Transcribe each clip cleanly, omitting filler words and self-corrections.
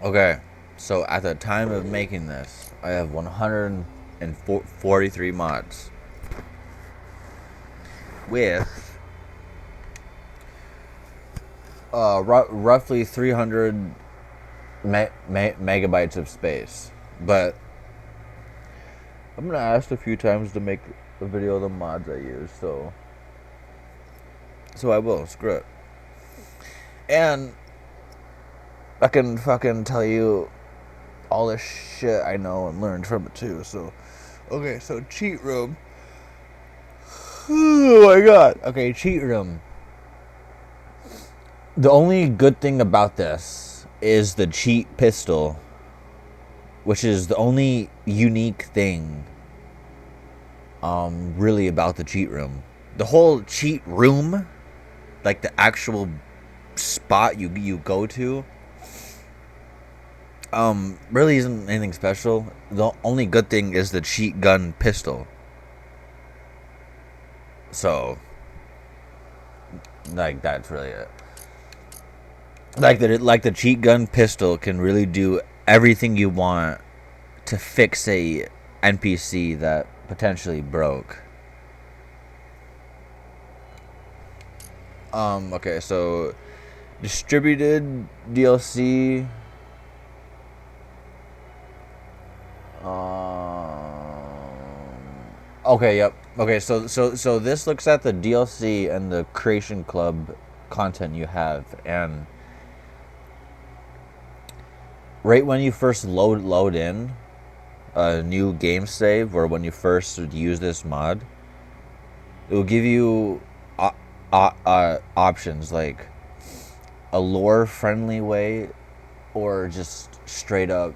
Okay, so at the time of making this, I have 143 mods with roughly 300 megabytes of space. But I'm gonna ask a few times to make a video of the mods I use, so I will. Screw it. And I can fucking tell you all the shit I know and learned from it too. So, okay, so cheat room. Oh my god. Okay, cheat room. The only good thing about this is the cheat pistol, which is the only unique thing really about the cheat room. The whole cheat room, like the actual spot you go to, really isn't anything special. The only good thing is the cheat gun pistol. So, like, that's really it. Like the cheat gun pistol can really do everything you want to fix a NPC that potentially broke. Okay, so distributed DLC. Okay, yep. Okay, so this looks at the DLC and the Creation Club content you have, and right when you first load in a new game save, or when you first use this mod, it will give you options like a lore friendly way, or just straight up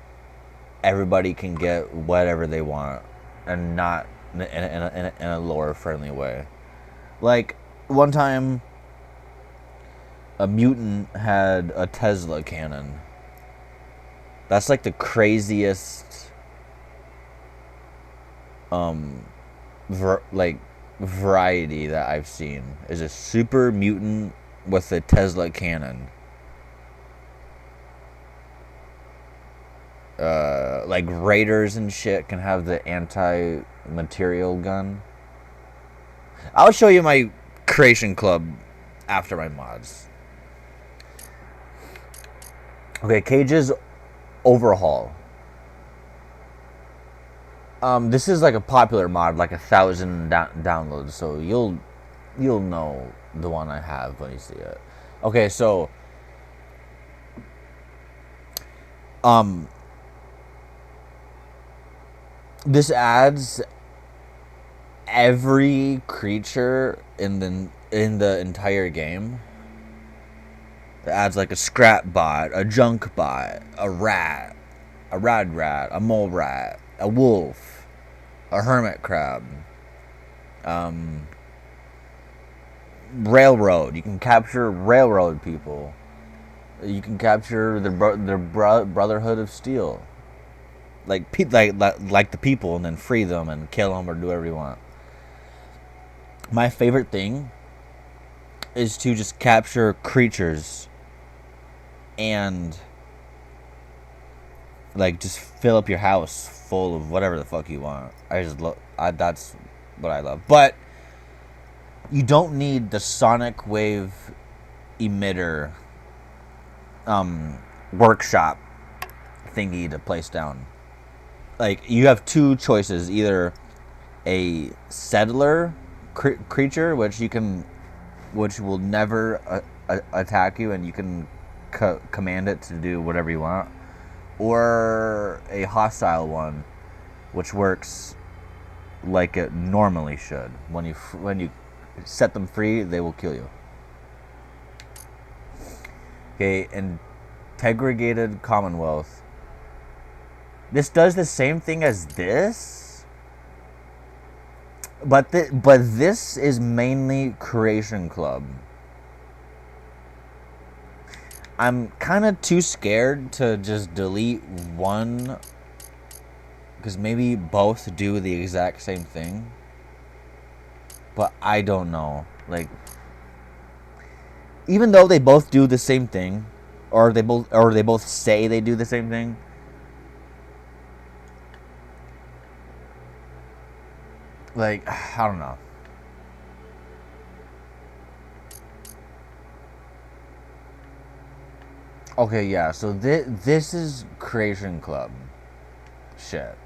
everybody can get whatever they want, and not in a lore friendly way. Like, one time a mutant had a Tesla cannon. That's like the craziest like variety that I've seen, is a super mutant with a Tesla cannon. Like raiders and shit can have the anti-material gun. I'll show you my Creation Club after my mods. Okay, Cage's Overhaul. This is like a popular mod, like 1,000 downloads, so you'll know the one I have when you see it. Okay, so um, this adds every creature in the entire game. It adds like a scrap bot, a junk bot, a rat, a rad rat, a mole rat, a wolf, a hermit crab, um, railroad. You can capture railroad people. You can capture their Brotherhood of Steel, like the people, and then free them and kill them or do whatever you want. My favorite thing is to just capture creatures and like just fill up your house full of whatever the fuck you want. That's what I love. But you don't need the sonic wave emitter workshop thingy to place down. Like, you have two choices: either a settler creature, which will never attack you, and you can command it to do whatever you want, or a hostile one, which works like it normally should. When you set them free, they will kill you. Okay, Integrated Commonwealth. This does the same thing as this, but this is mainly Creation Club. I'm kind of too scared to just delete one, because maybe both do the exact same thing. But I don't know. Like, even though they both do the same thing, or they both say they do the same thing. Like, I don't know. Okay, yeah. So this is Creation Club shit.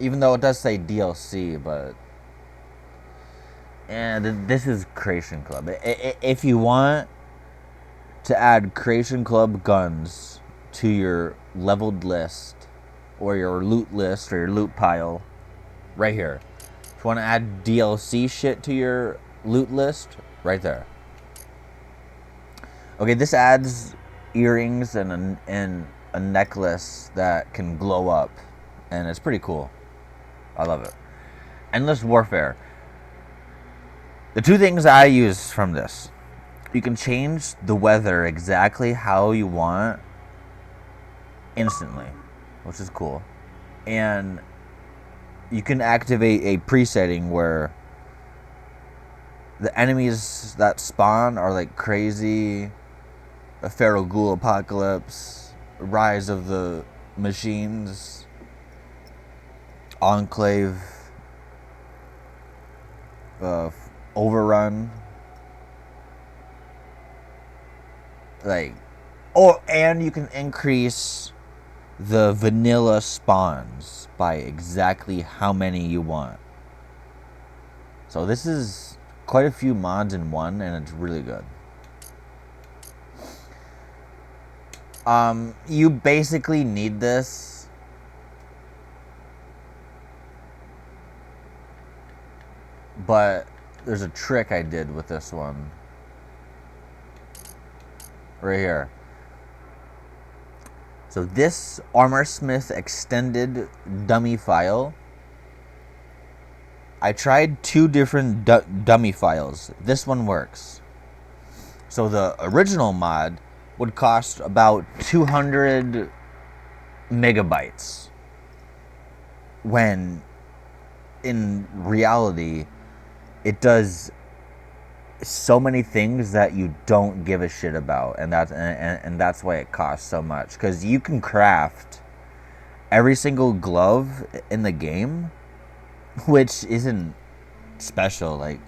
Even though it does say DLC, but and this is Creation Club. If you want to add Creation Club guns to your leveled list or your loot list or your loot pile, right here. If you want to add DLC shit to your loot list, right there. Okay, this adds earrings and a necklace that can glow up, and it's pretty cool. I love it. Endless Warfare. The two things I use from this: you can change the weather exactly how you want instantly, which is cool, and you can activate a presetting where the enemies that spawn are like crazy, a Feral Ghoul apocalypse, Rise of the Machines, Enclave, Overrun, like, oh, and you can increase the vanilla spawns by exactly how many you want. So this is quite a few mods in one, and it's really good. You basically need this but there's a trick I did with this one. Right here. So this Armorsmith extended dummy file, I tried two different dummy files. This one works. So the original mod would cost about 200 megabytes, when in reality it does so many things that you don't give a shit about, and that's why it costs so much, because you can craft every single glove in the game, which isn't special. Like,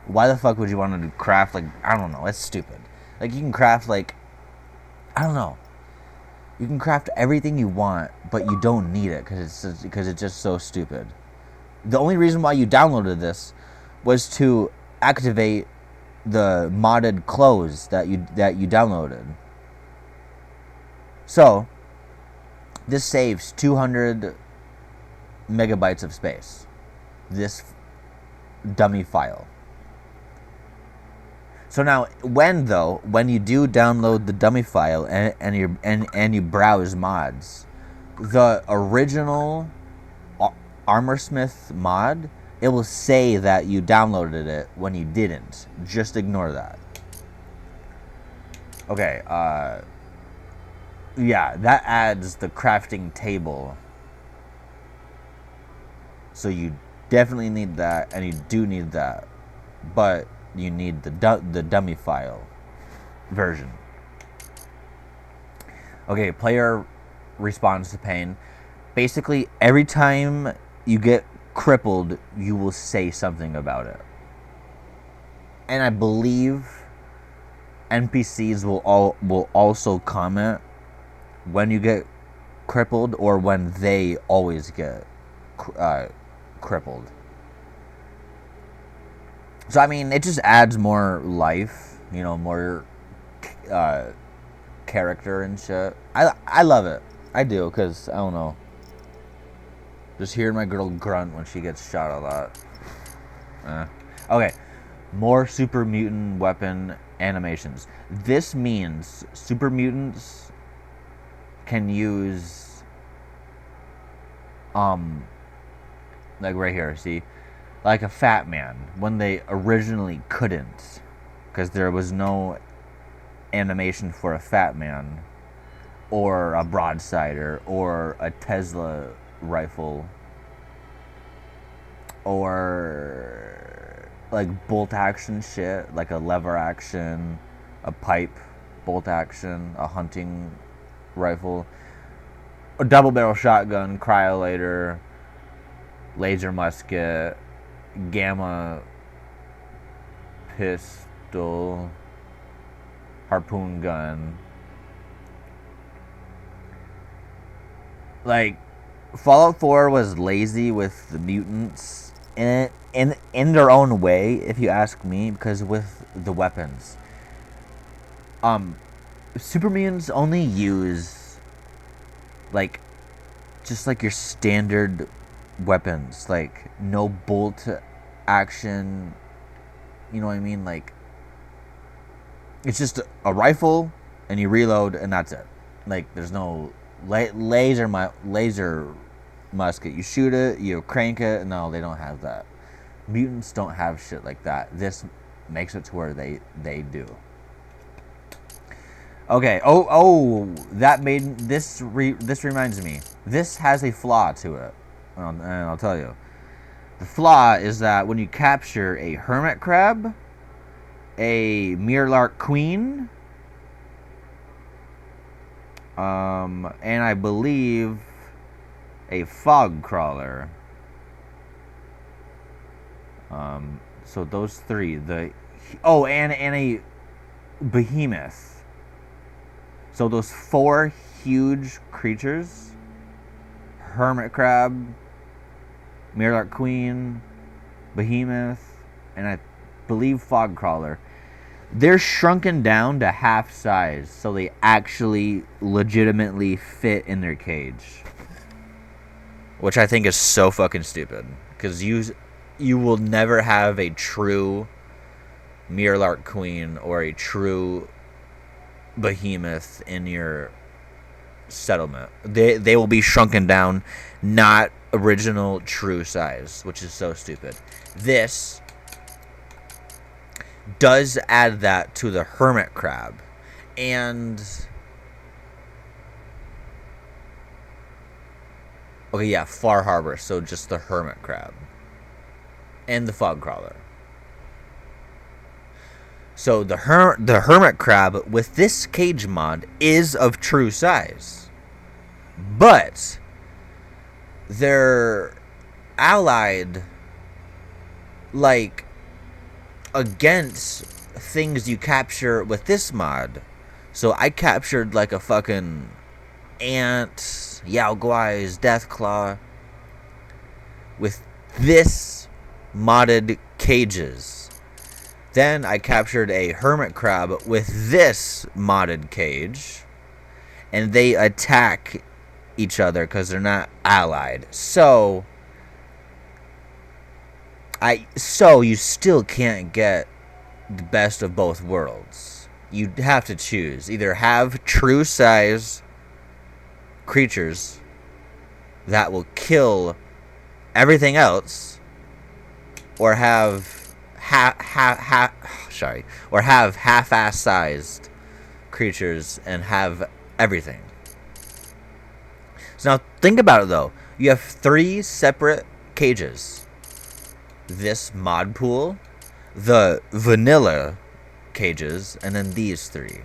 why the fuck would you want to craft, like, I don't know, it's stupid. Like, you can craft, like, I don't know, you can craft everything you want, but you don't need it because it's just so stupid. The only reason why you downloaded this was to activate the modded clothes that you downloaded. So this saves 200 megabytes of space, this dummy file. So now, when you do download the dummy file and you browse mods, the original Armorsmith mod, it will say that you downloaded it when you didn't. Just ignore that. Okay, yeah, that adds the crafting table. So you definitely need that, and you do need that. But you need the dummy file version. Okay, player responds to pain. Basically, every time you get crippled, you will say something about it. And I believe NPCs will also comment when you get crippled, or when they always get crippled. So I mean, it just adds more life, more character and shit. I love it. I do, because I don't know. Just hearing my girl grunt when she gets shot a lot. Okay, more super mutant weapon animations. This means super mutants can use, like right here, see? Like a fat man, when they originally couldn't, because there was no animation for a fat man, or a broadsider, or a Tesla rifle, or like bolt action shit, like a lever action, a pipe, bolt action, a hunting rifle, a double barrel shotgun, cryolator, laser musket, gamma pistol, harpoon gun. Like, Fallout 4 was lazy with the mutants in their own way, if you ask me, because with the weapons. Super mutants only use like just like your standard weapons, like no bolt action, you know what I mean? Like, it's just a rifle and you reload and that's it. Like, there's no laser musket. You shoot it, you crank it. No, they don't have that. Mutants don't have shit like that. This makes it to where they do. Okay. That made this. This reminds me. This has a flaw to it, and I'll tell you. The flaw is that when you capture a hermit crab, a Mirlark queen, and I believe a fog crawler. So those three. And a behemoth. So those four huge creatures: hermit crab, Mirlark queen, behemoth, and I believe fog crawler. They're shrunken down to half size, so they actually legitimately fit in their cage. Which I think is so fucking stupid. Because you will never have a true Mirlark queen or a true behemoth in your settlement. They will be shrunken down, not original true size, which is so stupid. This does add that to the hermit crab. And okay, yeah, Far Harbor, so just the hermit crab and the fog crawler. So the hermit crab with this cage mod is of true size, but they're allied like against things you capture with this mod. So I captured like a fucking ant, Yao Guai's Deathclaw with this modded cages. Then I captured a hermit crab with this modded cage, and they attack each other because they're not allied. So you still can't get the best of both worlds. You have to choose. Either have true size creatures that will kill everything else, or have half-ass sized creatures and have everything. So now think about it though. You have 3 separate cages. This mod pool, the vanilla cages, and then these 3.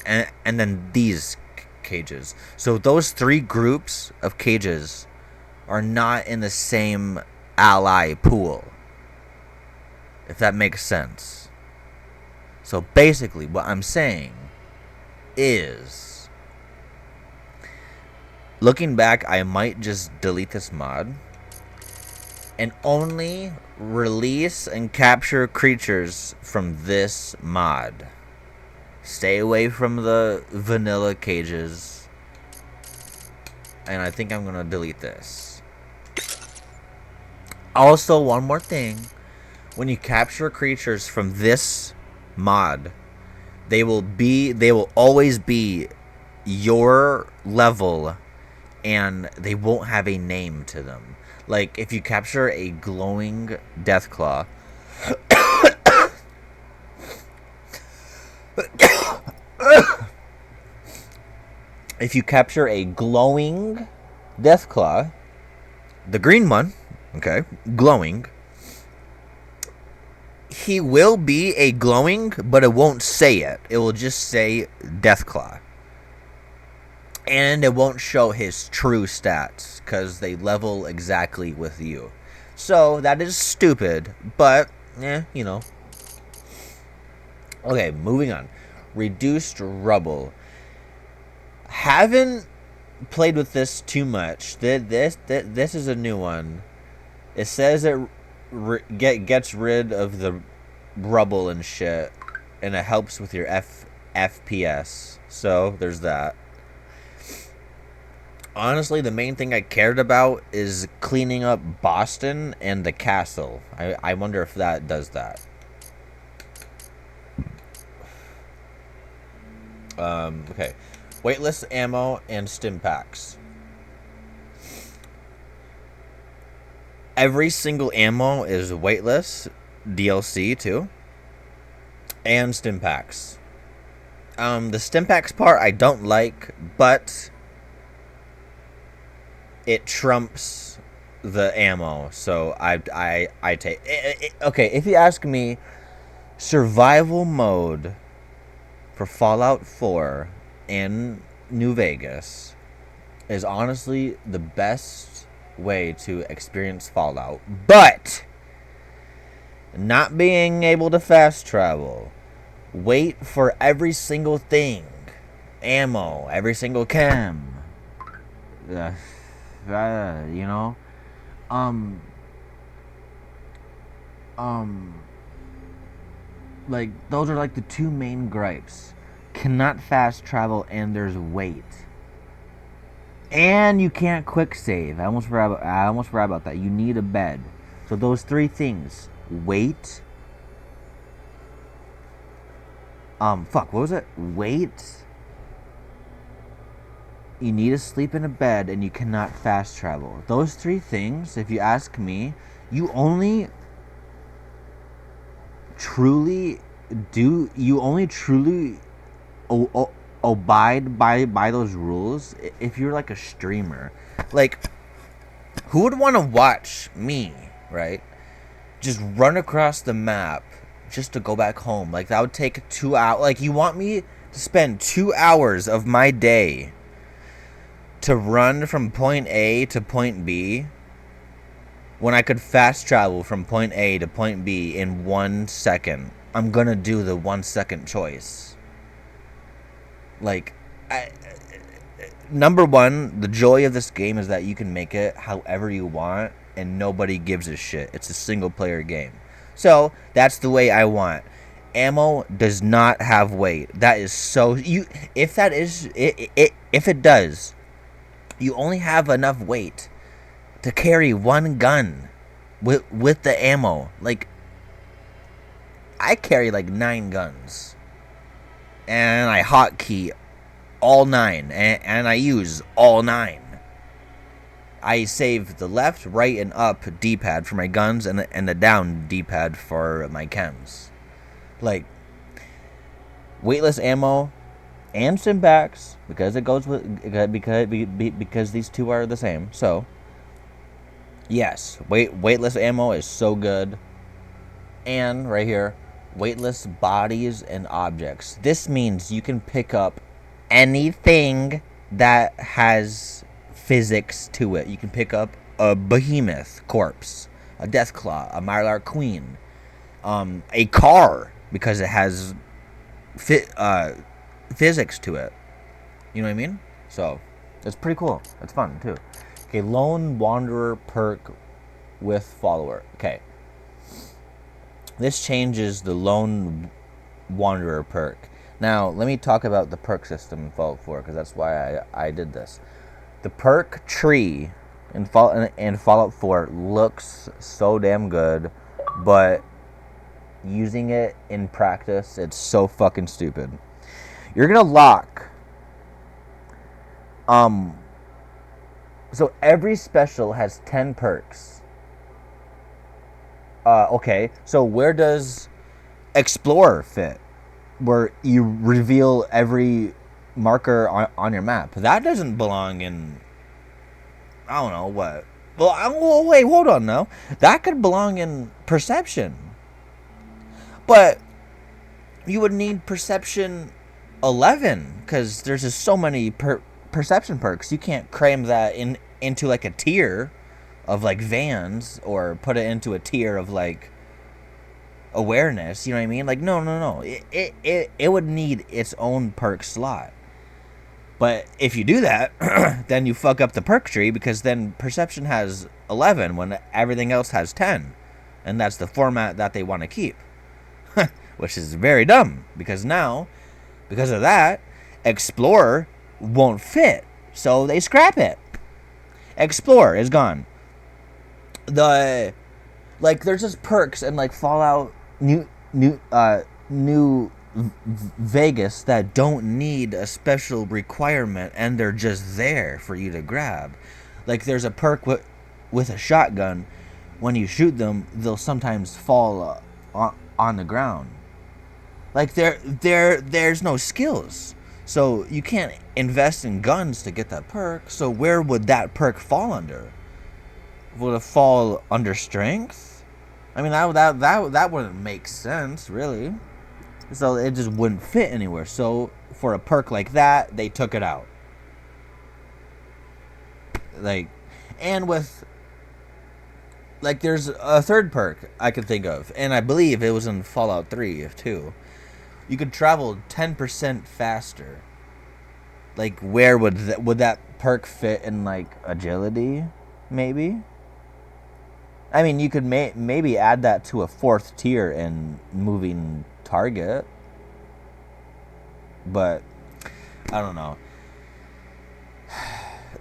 And then these cages. So those 3 groups of cages are not in the same ally pool. If that makes sense. So basically what I'm saying is, looking back, I might just delete this mod and only release and capture creatures from this mod. Stay away from the vanilla cages. And I think I'm going to delete this. Also, one more thing. When you capture creatures from this mod, they will always be your level, and they won't have a name to them. Like, if you capture a glowing Deathclaw, if you capture a glowing Deathclaw, the green one, okay, glowing, he will be a glowing, but it won't say it. It will just say Deathclaw. And it won't show his true stats because they level exactly with you. So that is stupid, but you know. Okay, moving on. Reduced rubble. Haven't played with this too much. This is a new one. It says it gets rid of the rubble and shit, and it helps with your FPS. So there's that. Honestly, the main thing I cared about is cleaning up Boston and the castle. I wonder if that does that. Okay. Weightless ammo and stim packs. Every single ammo is weightless, DLC too, and stim packs. The stim packs part I don't like, but it trumps the ammo, so I take it. Okay, if you ask me, survival mode for Fallout 4 and New Vegas is honestly the best way to experience Fallout, but not being able to fast travel, wait for every single thing, ammo, every single chem, you know, like those are like the two main gripes. Cannot fast travel, and there's wait, and you can't quick save. I almost forgot about that. You need a bed. So those three things: wait. What was it? Wait. You need to sleep in a bed, and you cannot fast travel. Those three things, if you ask me, you only truly abide by those rules if you're like a streamer. Like, who would want to watch me, right, just run across the map just to go back home? Like, that would take 2 hours. Like, you want me to spend 2 hours of my day to run from point A to point B when I could fast travel from point A to point B in 1 second? I'm gonna do the 1 second choice. Like, number one, the joy of this game is that you can make it however you want and nobody gives a shit. It's a single player game. So that's the way I want. Ammo does not have weight. That is so if it does, you only have enough weight to carry one gun with the ammo. Like, I carry like 9 guns, and I hotkey all 9, and I use all 9. I save the left, right, and up D-pad for my guns, and the down D-pad for my chems. Like, weightless ammo and stim packs, because it goes with because these two are the same. So yes, weightless ammo is so good. And right here, weightless bodies and objects. This means you can pick up anything that has physics to it. You can pick up a behemoth corpse, a Deathclaw, a Mylar Queen, a car, because it has physics to it. You know what I mean? So it's pretty cool. It's fun too. Okay, Lone Wanderer perk with follower. Okay, this changes the Lone Wanderer perk. Now let me talk about the perk system in Fallout 4, because that's why I did this. The perk tree in Fallout 4 looks so damn good, but using it in practice, it's so fucking stupid. You're gonna lock. So every special has 10 perks. Okay, so where does Explorer fit? Where you reveal every marker on your map. That doesn't belong in, I don't know what. Well, wait, hold on now. That could belong in Perception. But you would need perception 11 because there's just so many perception perks. You can't cram that into like a tier of like Vans or put it into a tier of like awareness. You know what I mean? Like no. It would need its own perk slot. But if you do that, then you fuck up the perk tree because then perception has 11 when everything else has 10. And that's the format that they want to keep. Which is very dumb because now, because of that, Explorer won't fit. So they scrap it. Explorer is gone. There's just perks and like Fallout New Vegas that don't need a special requirement and they're just there for you to grab. Like there's a perk with a shotgun. When you shoot them, they'll sometimes fall on the ground. Like there's no skills. So you can't invest in guns to get that perk. So where would that perk fall under? Would it fall under strength? I mean that wouldn't make sense, really. So it just wouldn't fit anywhere. So for a perk like that, they took it out. There's a third perk I could think of, and I believe it was in Fallout 3 too. You could travel 10% faster. Like, where would that perk fit in, like, agility? Maybe? I mean, you could maybe add that to a 4th tier in moving target. But, I don't know.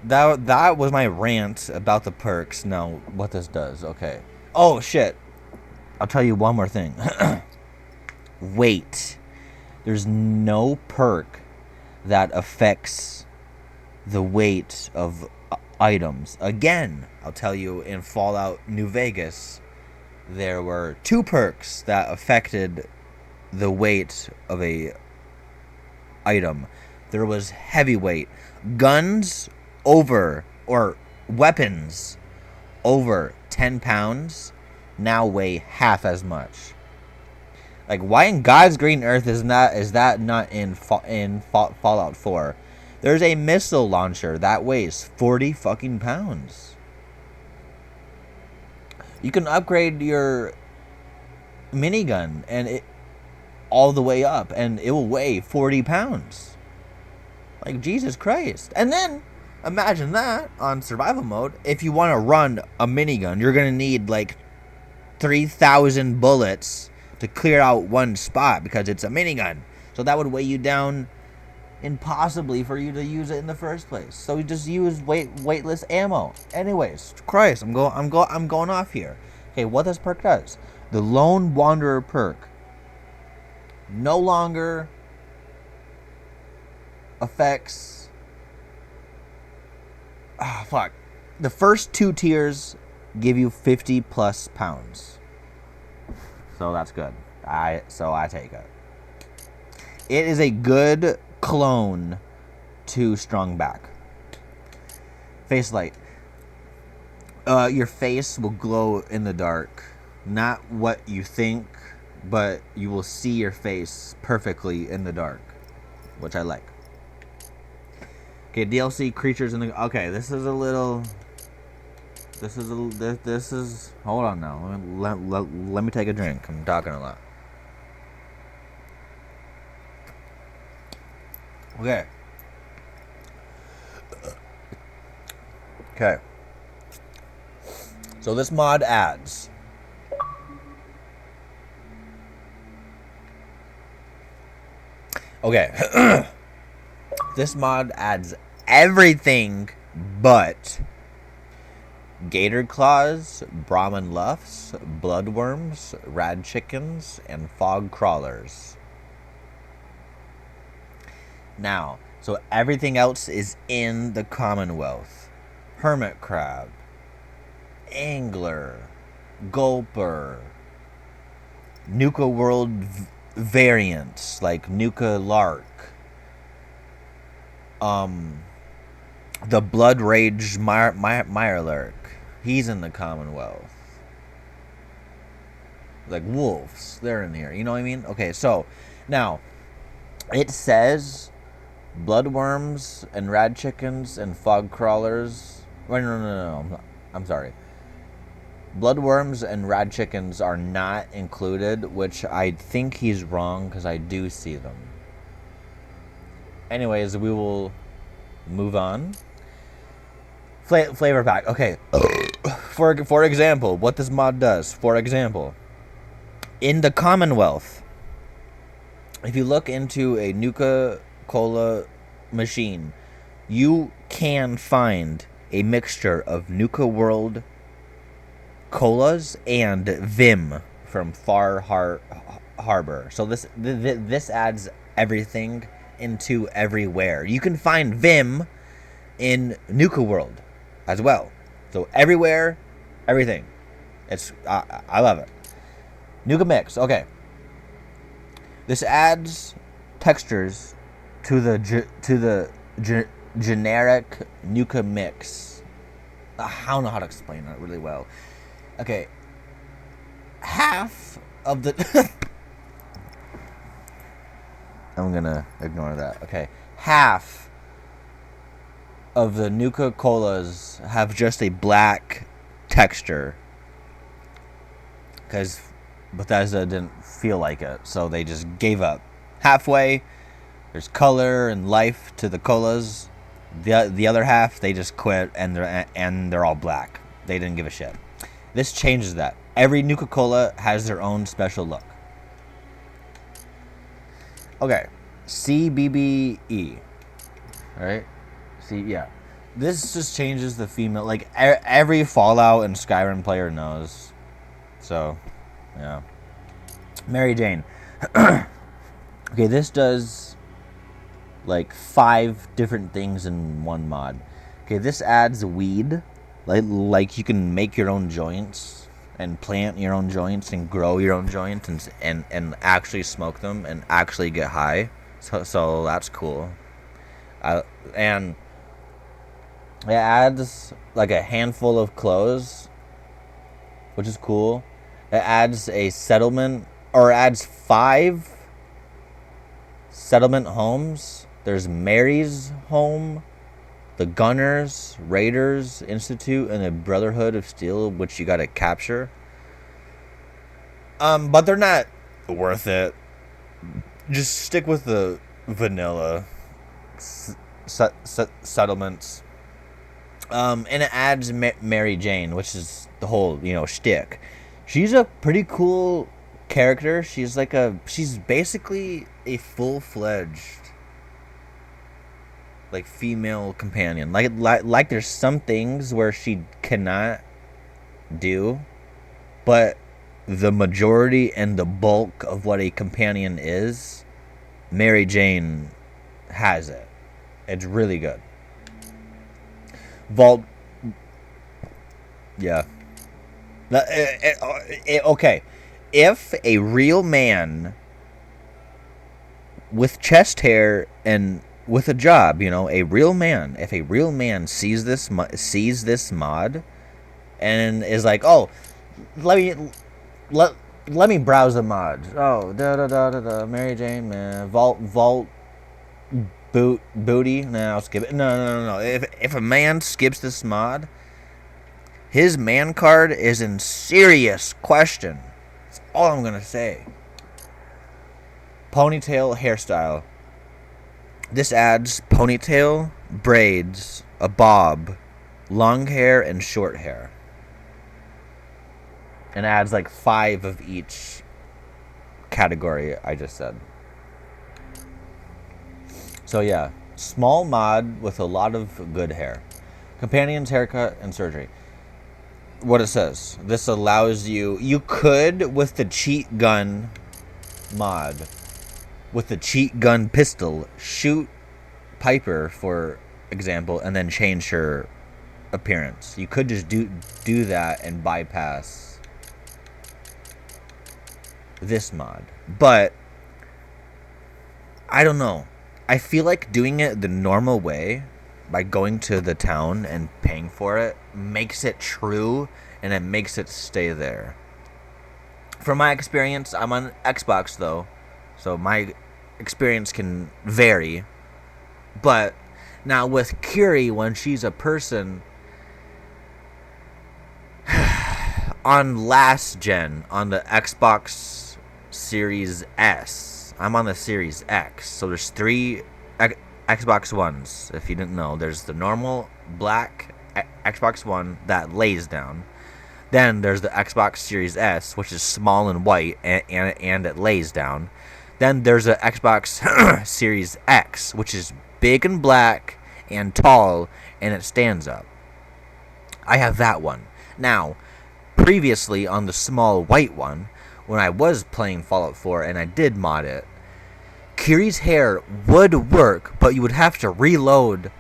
That was my rant about the perks. Now, what this does. Okay. Oh, shit. I'll tell you one more thing. Weight. There's no perk that affects the weight of items. Again, I'll tell you, in Fallout New Vegas, there were 2 perks that affected the weight of a item. There was heavyweight. Guns over, or weapons over 10 pounds now weigh half as much. Like, why in God's green earth is that not in Fallout 4? There's a missile launcher that weighs 40 fucking pounds. You can upgrade your minigun and it all the way up, and it will weigh 40 pounds. Like, Jesus Christ. And then, imagine that on survival mode. If you want to run a minigun, you're going to need, like, 3,000 bullets to clear out one spot because it's a minigun. So that would weigh you down impossibly for you to use it in the first place. So you just use weightless ammo. Anyways, Christ, I'm going off here. Okay, what this perk does. The Lone Wanderer perk no longer affects the first 2 tiers give you 50 plus pounds. So that's good. I take it. It is a good clone to Strong Back. Face light. Your face will glow in the dark. Not what you think, but you will see your face perfectly in the dark, which I like. Okay, DLC creatures in the... Okay, this is... Hold on now. Let me take a drink. I'm talking a lot. Okay. So this mod adds... Okay. This mod adds everything but gator claws, Brahmin luffs, bloodworms, rad chickens, and fog crawlers. Now, so everything else is in the Commonwealth. Hermit crab, angler, gulper, Nuka World variants like Nuka Lark, the Blood Rage Mirelurk, he's in the Commonwealth. Like wolves, they're in here. You know what I mean? Okay, so now it says bloodworms and rad chickens and fog crawlers. Wait, no. I'm sorry. Bloodworms and rad chickens are not included, which I think he's wrong because I do see them. Anyways, we will move on. Flavor pack. Okay. For example, what this mod does. For example, in the Commonwealth, if you look into a Nuka-Cola machine, you can find a mixture of Nuka World colas and Vim from Far Harbor. So this adds everything into everywhere. You can find Vim in Nuka World as well. So everywhere, everything. It's I love it. Nuka Mix. Okay. This adds textures to the generic Nuka Mix. I don't know how to explain that really well. Okay. Half of the I'm gonna ignore that. Okay. Half of the Nuka Colas have just a black texture. Because Bethesda didn't feel like it, so they just gave up. Halfway, there's color and life to the colas. The other half, they just quit, and they're all black. They didn't give a shit. This changes that. Every Nuka Cola has their own special look. Okay, CBBE. Alright? See, yeah. This just changes the female. Like, every Fallout and Skyrim player knows. So, yeah. Mary Jane. Okay, this does, like, 5 different things in one mod. Okay, this adds weed. Like you can make your own joints and plant your own joints and grow your own joints and actually smoke them and actually get high. So that's cool. And it adds like a handful of clothes, which is cool. It adds a settlement, or adds 5 settlement homes. There's Mary's home, the Gunners, Raiders Institute, and the Brotherhood of Steel, which you gotta capture. But they're not worth it. Just stick with the vanilla settlements. And it adds Mary Jane, which is the whole, shtick. She's a pretty cool character. She's basically a full-fledged, like, female companion. Like there's some things where she cannot do, but the majority and the bulk of what a companion is, Mary Jane has it. It's really good. Vault. Yeah. Okay. If a real man with chest hair and with a job, a real man, if a real man sees this mod and is like, "Oh, let me browse the mods." Oh, Mary Jane, man, vault booty. No, I'll skip it. No. If a man skips this mod, his man card is in serious question. That's all I'm gonna say. Ponytail hairstyle. This adds ponytail, braids, a bob, long hair, and short hair. And adds like 5 of each category I just said. So yeah, small mod with a lot of good hair. Companions, haircut, and surgery. What it says. This allows you could, with the cheat gun mod, with the cheat gun pistol, shoot Piper, for example, and then change her appearance. You could just do that and bypass this mod. But I don't know. I feel like doing it the normal way, by going to the town and paying for it, makes it true and it makes it stay there. From my experience, I'm on Xbox though, so my experience can vary. But now with Curie, when she's a person on last gen, on the Xbox Series S, I'm on the Series X. So there's three Xbox Ones. If you didn't know, there's the normal black Xbox One that lays down. Then there's the Xbox Series S, which is small and white, and it lays down. Then there's the Xbox Series X, which is big and black and tall, and it stands up. I have that one. Now, previously on the small white one, when I was playing Fallout 4 and I did mod it, Curie's hair would work, but you would have to reload.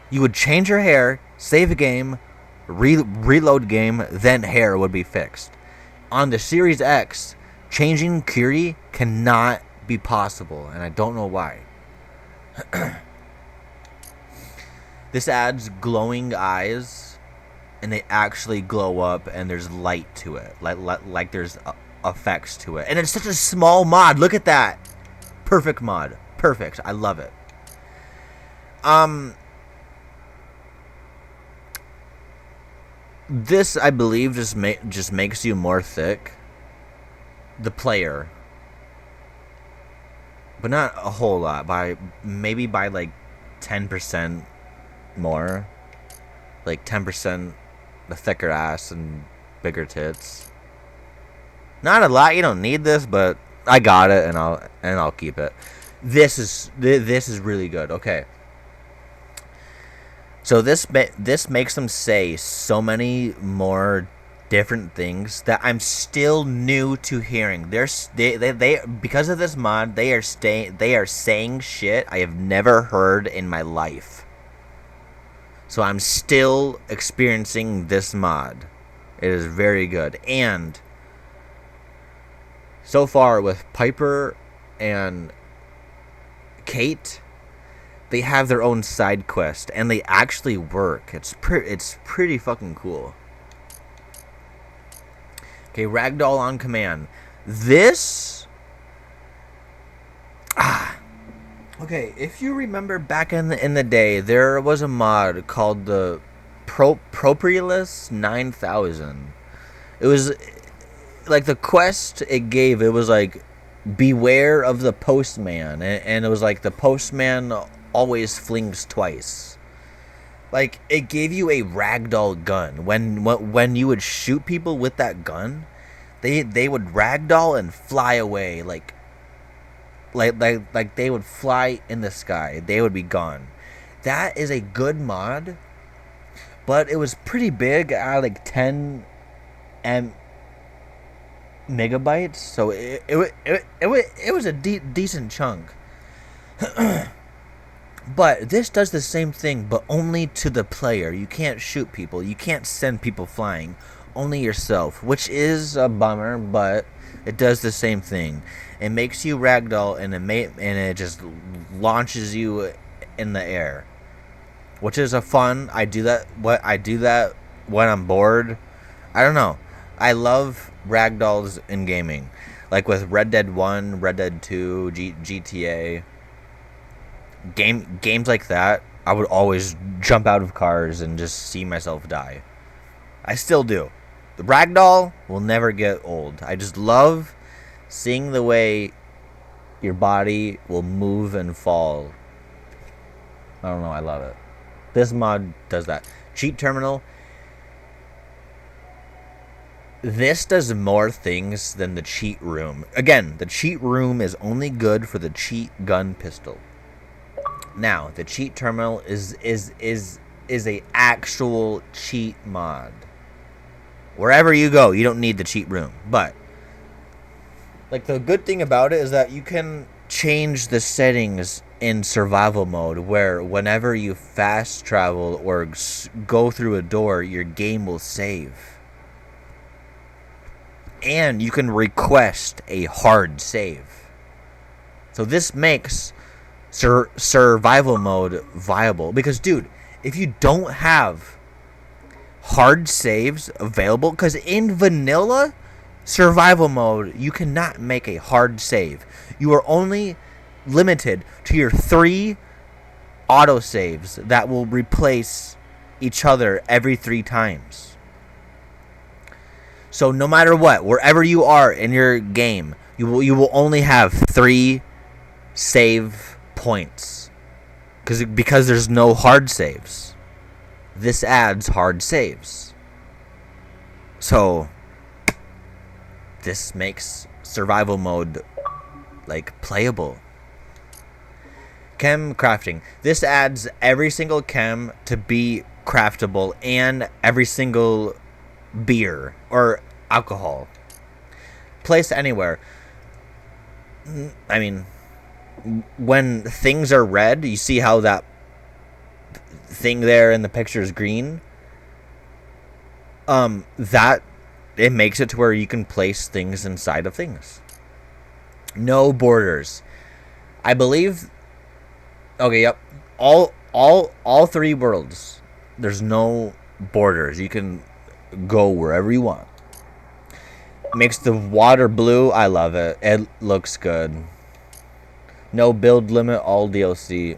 You would change her hair, save a game, reload game, then hair would be fixed. On the Series X, changing Curie cannot be possible, and I don't know why. This adds glowing eyes, and they actually glow up, and there's light to it, like there's effects to it, and it's such a small mod. Look at that, perfect mod, perfect. I love it. This, I believe, just makes you more thick, the player, but not a whole lot. Maybe by like 10% more, like 10% the thicker ass and bigger tits. Not a lot. You don't need this, but I got it, and I'll keep it. This is really good. Okay. So this makes them say so many more different things that I'm still new to hearing. They because of this mod, they are saying shit I have never heard in my life. So I'm still experiencing this mod. It is very good. And so far with Piper and Kate, they have their own side quest, and they actually work. It's pretty fucking cool. Okay, Ragdoll on Command. This... Okay, if you remember back in the day, there was a mod called the Propriolus 9000. It was... like, the quest it gave, it was like, beware of the postman. And it was like, the postman always flings twice. Like, it gave you a ragdoll gun. When you would shoot people with that gun, they would ragdoll and fly away. Like they would fly in the sky. They would be gone. That is a good mod, but it was pretty big at like 10 megabytes, so it was a decent chunk. But this does the same thing, but only to the player. You can't shoot people. You can't send people flying. Only yourself, which is a bummer, but it does the same thing. It makes you ragdoll, and it just launches you in the air, which is a fun. I do that when I'm bored. I don't know. I love ragdolls in gaming, like with Red Dead 1, Red Dead 2, GTA. Games like that, I would always jump out of cars and just see myself die. I still do. The ragdoll will never get old. I just love seeing the way your body will move and fall. I don't know, I love it. This mod does that. Cheat Terminal. This does more things than the cheat room. Again, the cheat room is only good for the cheat gun pistol. Now, the cheat terminal is a actual cheat mod. Wherever you go, you don't need the cheat room. But like, the good thing about it is that you can change the settings in survival mode, where whenever you fast travel or go through a door, your game will save. And you can request a hard save. So this makes survival mode viable. Because, dude, if you don't have hard saves available, because in vanilla, survival mode, you cannot make a hard save. You are only limited to your 3 autosaves that will replace each other every 3 times. So no matter what, wherever you are in your game, you will only have 3 save points. Because there's no hard saves. This adds hard saves. So this makes survival mode like playable. Chem crafting. This adds every single chem to be craftable and every single beer or alcohol. Placed anywhere. I mean, when things are red, you see how that thing there in the picture is green? That it makes it to where you can place things inside of things. No borders. I believe. Okay, yep. All 3 worlds. There's no borders. You can go wherever you want. Makes the water blue. I love it. It looks good. No build limit. All DLC.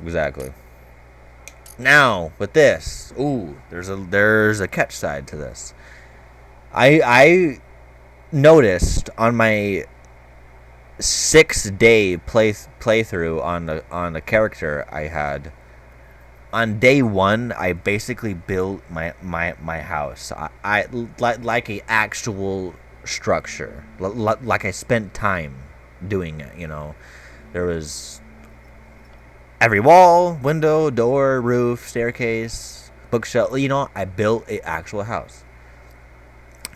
Exactly. Now with this, ooh, there's a catch side to this. I noticed on my 6-day playthrough on the character I had. On day 1, I basically built my house. I like a actual structure. Like I spent time doing it. You know, there was every wall, window, door, roof, staircase, bookshelf. You know, I built an actual house.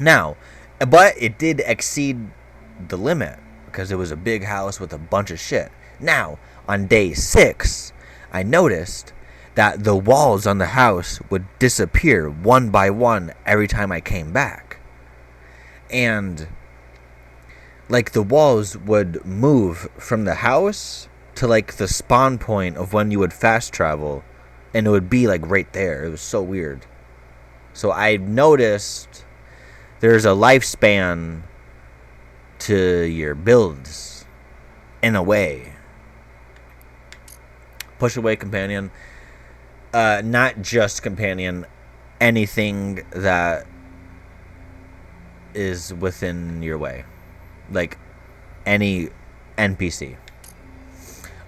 Now, but it did exceed the limit because it was a big house with a bunch of shit. Now, on day 6, I noticed that the walls on the house would disappear one by one every time I came back. And like the walls would move from the house to like the spawn point of when you would fast travel, and it would be like right there. It was so weird. So I noticed there's a lifespan to your builds in a way. Push away companion. Not just companion, anything that is within your way. Like any NPC.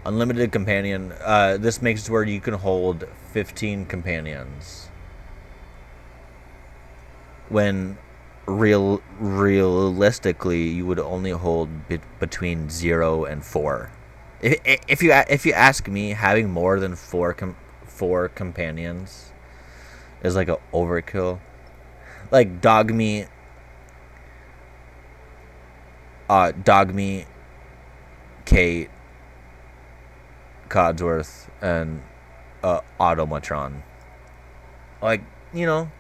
Unlimited companion. This makes it where you can hold 15 companions. When realistically, you would only hold between 0 and 4. If you ask me, having more than 4 companions is like a overkill. Like dog meat, Kate, Codsworth, and Automatron. Like, you know.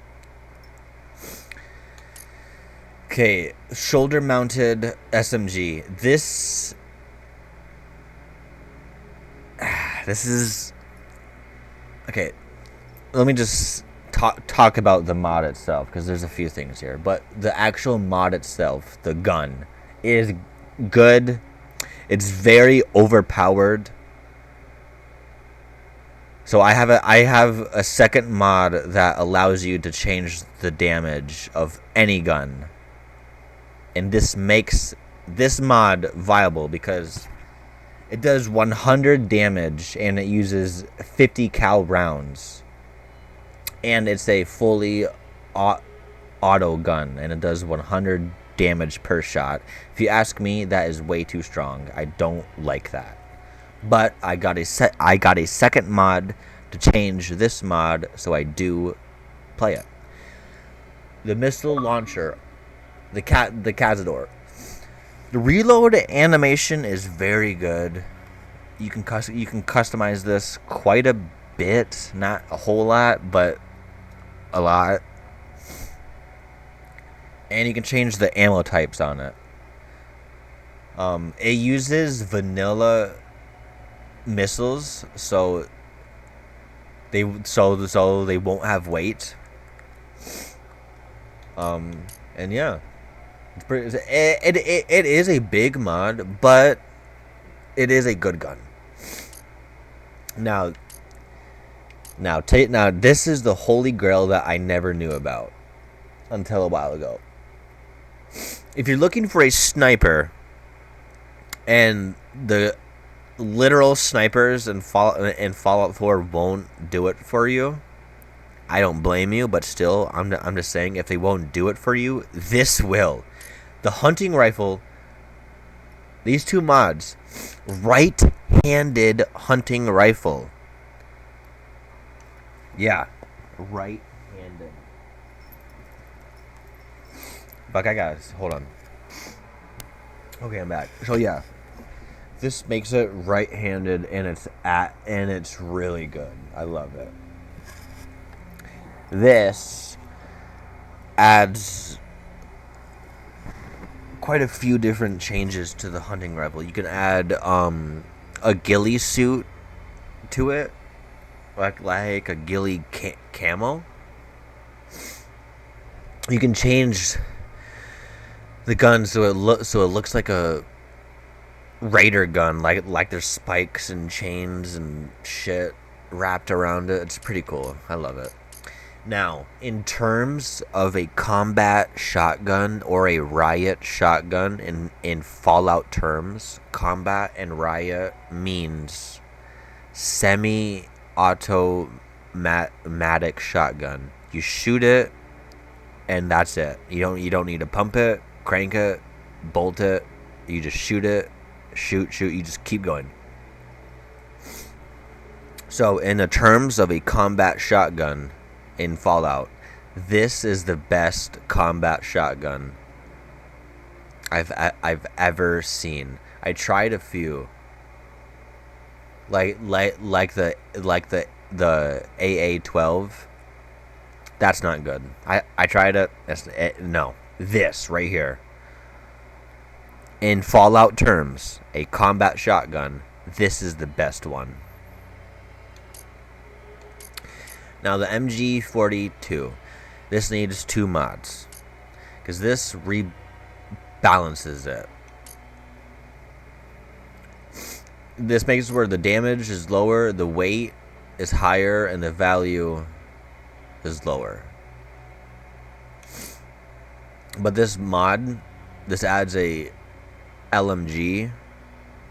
Okay, shoulder-mounted SMG. This is okay. Let me just talk about the mod itself, because there's a few things here. But the actual mod itself, the gun, is good. It's very overpowered. So I have a second mod that allows you to change the damage of any gun. And this makes this mod viable because it does 100 damage and it uses 50 cal rounds. And it's a fully auto gun and it does 100 damage per shot. If you ask me, that is way too strong. I don't like that. But I got a second mod to change this mod, so I do play it. The missile launcher, the Cazador. The reload animation is very good. You can customize this quite a bit, not a whole lot, but a lot. And you can change the ammo types on it. It uses vanilla missiles, so they won't have weight. And yeah, It is a big mod, but it is a good gun. Now, now this is the holy grail that I never knew about until a while ago. If you're looking for a sniper, and the literal snipers in Fallout 4 won't do it for you, I don't blame you, but still, I'm just saying, if they won't do it for you, this will. The hunting rifle, these two mods, right-handed hunting rifle. Yeah, right-handed. Fuck, I got it. Hold on. Okay, I'm back. So yeah, this makes it right-handed, and it's really good. I love it. This adds quite a few different changes to the hunting rifle. You can add a ghillie suit to it, like a ghillie camo. You can change the gun so it looks like a raider gun, like there's spikes and chains and shit wrapped around it. It's pretty cool. I love it. Now, in terms of a combat shotgun or a riot shotgun, in Fallout terms, combat and riot means semi-automatic shotgun. You shoot it, and that's it. You don't need to pump it, crank it, bolt it. You just shoot it, shoot. You just keep going. So, in the terms of a combat shotgun in Fallout, this is the best combat shotgun I've ever seen. I tried a few, like the AA-12. That's not good. I tried it. No, this right here. In Fallout terms, a combat shotgun, this is the best one. Now the MG42, this needs 2 mods, because this rebalances it. This makes it where the damage is lower, the weight is higher, and the value is lower. But this mod, this adds a LMG,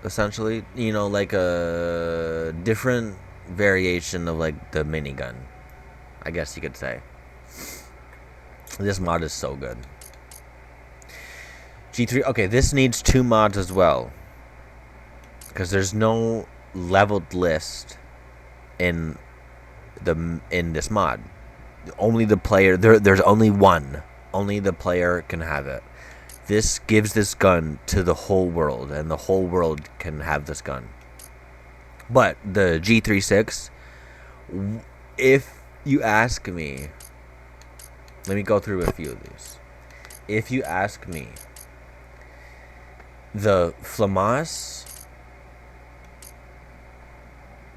essentially, like a different variation of like the minigun, I guess you could say. This mod is so good. G3, okay, this needs 2 mods as well, because there's no leveled list in this mod. Only the player, there's only one. Only the player can have it. This gives this gun to the whole world, and the whole world can have this gun. But the G36, if you ask me, let me go through a few of these. If you ask me, the FLAMAS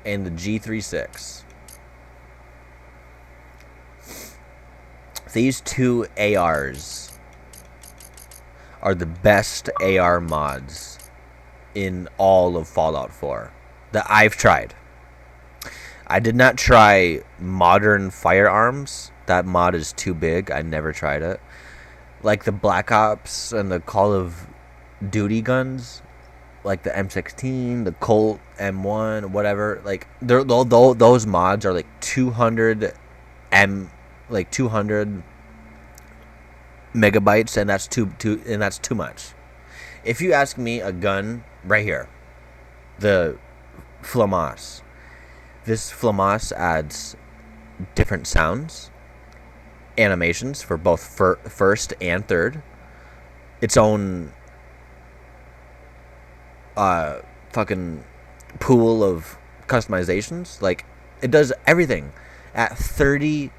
and the G36, these 2 ARs are the best AR mods in all of Fallout 4 that I've tried. I did not try modern firearms. That mod is too big. I never tried it. Like the Black Ops and the Call of Duty guns, like the M16, the Colt M1, whatever. Like those mods are like 200 megabytes, and that's too much. If you ask me, a gun right here, the FLAMAS. This FLAMAS adds different sounds, animations for both first and third, its own fucking pool of customizations. Like, it does everything at 30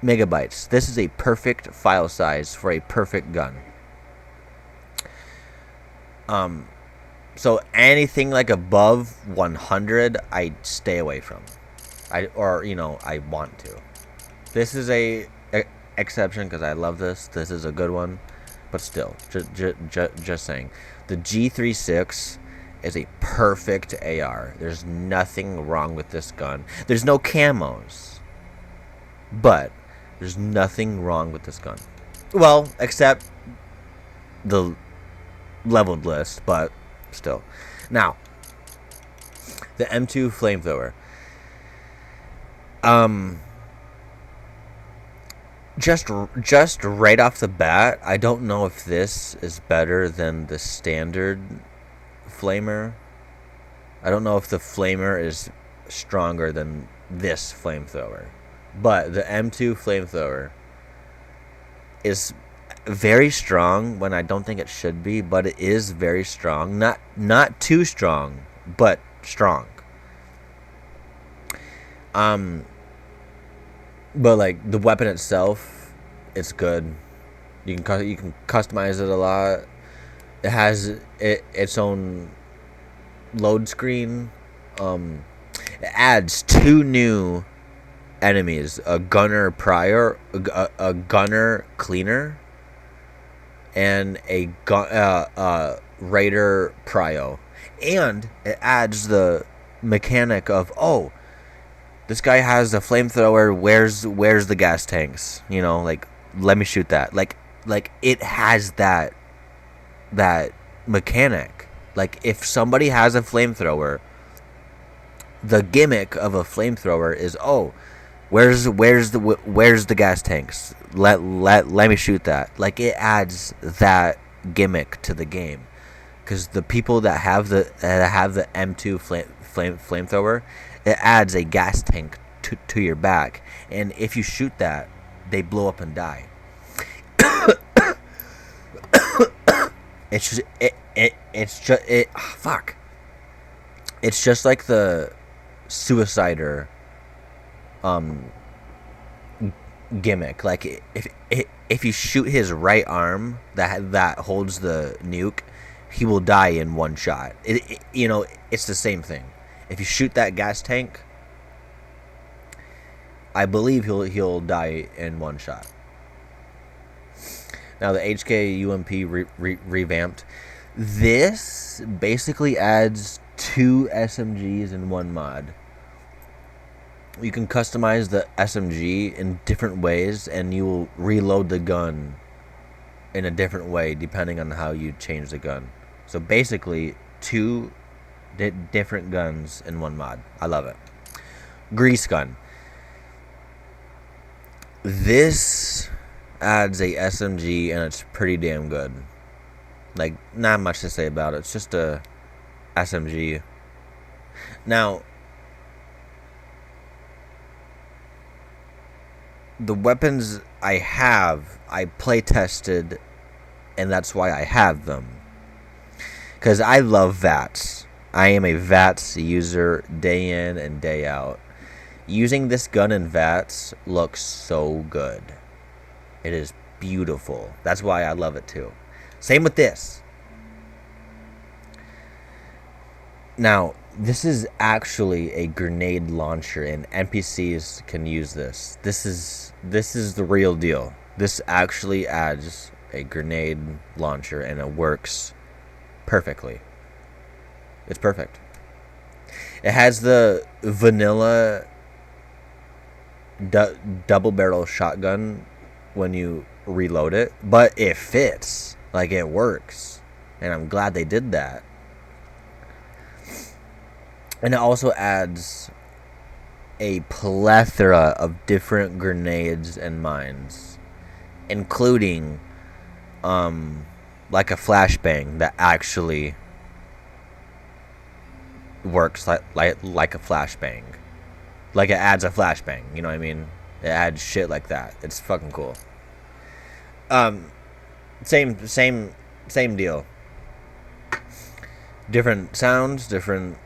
megabytes. This is a perfect file size for a perfect gun. So anything like above 100, I stay away from. I want to. This is a exception because I love this. This is a good one. but still, just saying. The G36 is a perfect AR. There's nothing wrong with this gun. There's no camos, but there's nothing wrong with this gun. Well, except the leveled list, but still. Now, the M2 flamethrower. Just right off the bat, I don't know if this is better than the standard flamer. I don't know if the flamer is stronger than this flamethrower. But the M2 flamethrower is very strong when I don't think it should be, but it is very strong. Not too strong, but strong. But like the weapon itself, it's good. You can customize it a lot. It has its own load screen. It adds 2 new enemies: a gunner prior, a gunner cleaner, and a raider prio. And it adds the mechanic of, oh, this guy has a flamethrower. Where's the gas tanks? You know, like, let me shoot that. Like it has that mechanic. Like, if somebody has a flamethrower, the gimmick of a flamethrower is, oh, where's the gas tanks? Let me shoot that. Like, it adds that gimmick to the game, because the people that have the M2 flamethrower, it adds a gas tank to your back, and if you shoot that, they blow up and die. It's just fuck. It's just like the Suicider gimmick. Like, if you shoot his right arm that holds the nuke, he will die in one shot. It's the same thing. If you shoot that gas tank, I believe he'll die in one shot. Now, the HK UMP revamped. This basically adds 2 SMGs in one mod. You can customize the SMG in different ways, and you will reload the gun in a different way depending on how you change the gun. So basically, 2 different guns in one mod. I love it. Grease gun. This adds a SMG, and it's pretty damn good. Like, not much to say about it. It's just a SMG. Now, the weapons I play tested, and that's why I have them. Because I love VATS. I am a VATS user day in and day out. Using this gun in VATS looks so good. It is beautiful. That's why I love it too. Same with this. Now, this is actually a grenade launcher, and NPCs can use this. This is the real deal. This actually adds a grenade launcher, and it works perfectly. It's perfect. It has the vanilla double barrel shotgun when you reload it, but it fits. Like, it works, and I'm glad they did that. And it also adds a plethora of different grenades and mines, including like a flashbang that actually works like a flashbang. Like, it adds a flashbang, you know what I mean? It adds shit like that. It's fucking cool. Same deal. Different sounds, different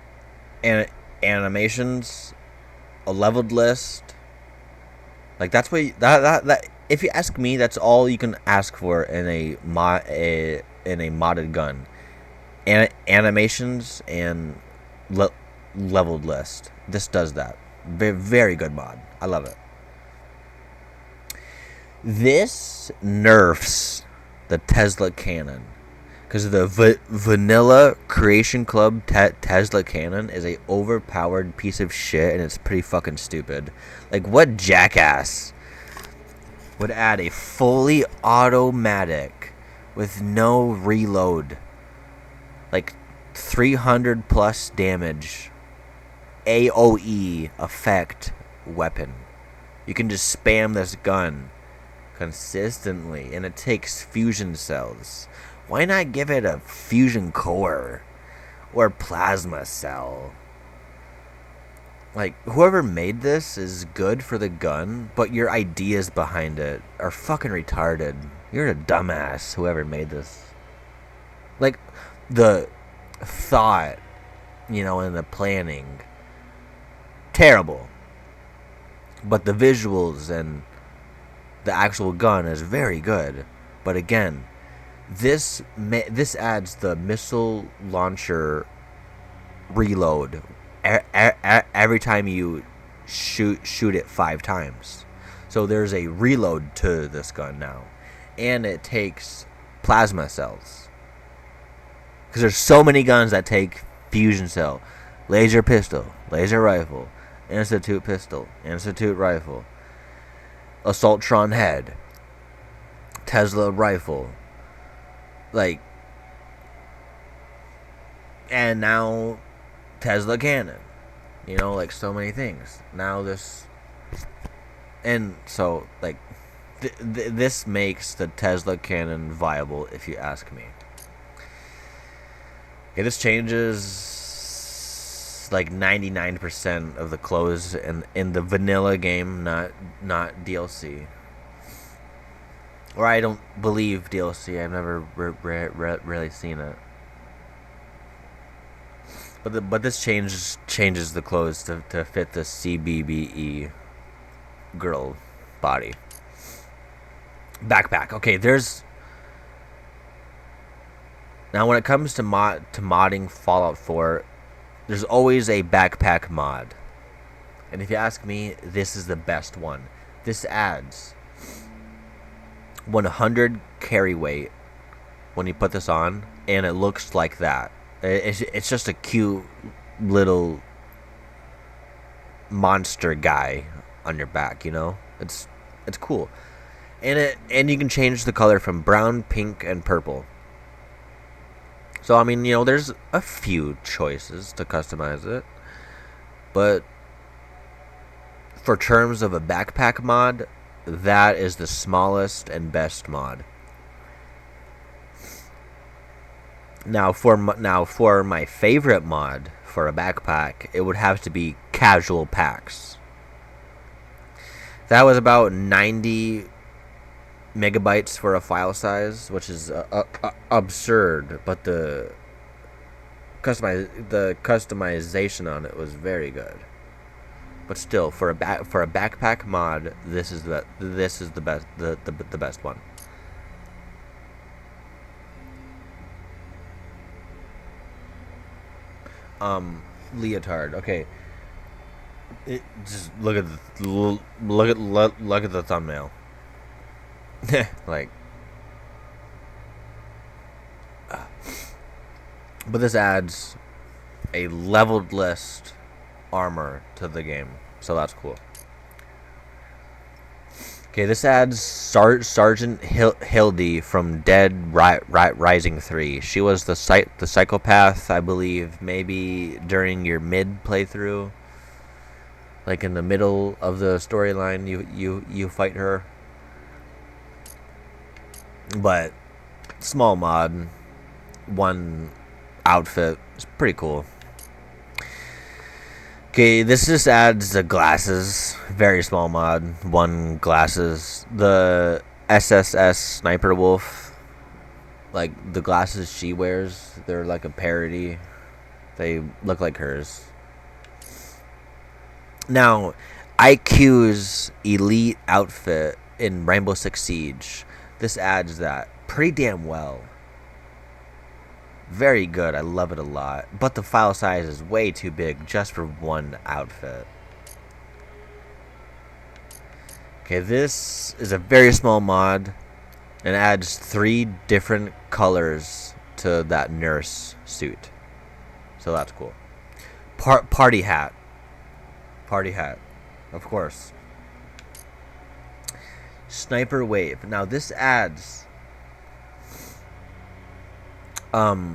animations, a leveled list. Like, that's what that if you ask me, that's all you can ask for in a modded gun. Animations and leveled list. This does that. Very good mod. I love it. This nerfs the Tesla Cannon. Because the Vanilla Creation Club Tesla Cannon is a overpowered piece of shit, and it's pretty fucking stupid. Like, what jackass would add a fully automatic with no reload, like 300 plus damage AOE effect weapon? You can just spam this gun consistently, and it takes fusion cells. Why not give it a fusion core or plasma cell? Like, whoever made this is good for the gun, but your ideas behind it are fucking retarded. You're a dumbass, whoever made this. Like, the thought, and the planning, terrible. But the visuals and the actual gun is very good. But again, this adds the missile launcher reload every time you shoot it 5 times. So there's a reload to this gun now, and it takes plasma cells. Because there's so many guns that take fusion cell, laser pistol, laser rifle, institute pistol, institute rifle, assaultron head, Tesla rifle. Like, and now Tesla cannon, like so many things. Now this, and so like, this makes the Tesla cannon viable, if you ask me. Okay, this changes like 99% of the clothes in the vanilla game, not DLC. Or I don't believe DLC. I've never really seen it. But this changes the clothes to fit the CBBE girl body. Backpack. Okay, now when it comes to modding Fallout 4, there's always a backpack mod. And if you ask me, this is the best one. This adds 100 carry weight when you put this on, and it looks like that. It's just a cute little monster guy on your back, It's cool. And you can change the color from brown, pink, and purple. So I mean, there's a few choices to customize it. But for terms of a backpack mod, that is the smallest and best mod. Now for my favorite mod for a backpack, it would have to be Casual Packs. That was about 90 megabytes for a file size, which is absurd, but the customization on it was very good. But still, for a backpack mod, this is the best the best one. Leotard. Okay. Just look at the thumbnail. Like, but this adds a leveled list armor to the game, so that's cool. Okay, this adds Sergeant Hildy from Dead Rising 3. She was the psychopath, I believe, maybe during your mid playthrough. Like in the middle of the storyline, you fight her. But small mod, one outfit, it's pretty cool. Okay, this just adds the glasses. Very small mod. 1 glasses. The SSS Sniper Wolf. Like, the glasses she wears, they're like a parody. They look like hers. Now, IQ's elite outfit in Rainbow Six Siege. This adds that pretty damn well. Very good. I love it a lot. But the file size is way too big just for one outfit. Okay, this is a very small mod. and adds 3 different colors to that nurse suit. So that's cool. Party hat. Party hat. Of course. Sniper wave. Now this adds a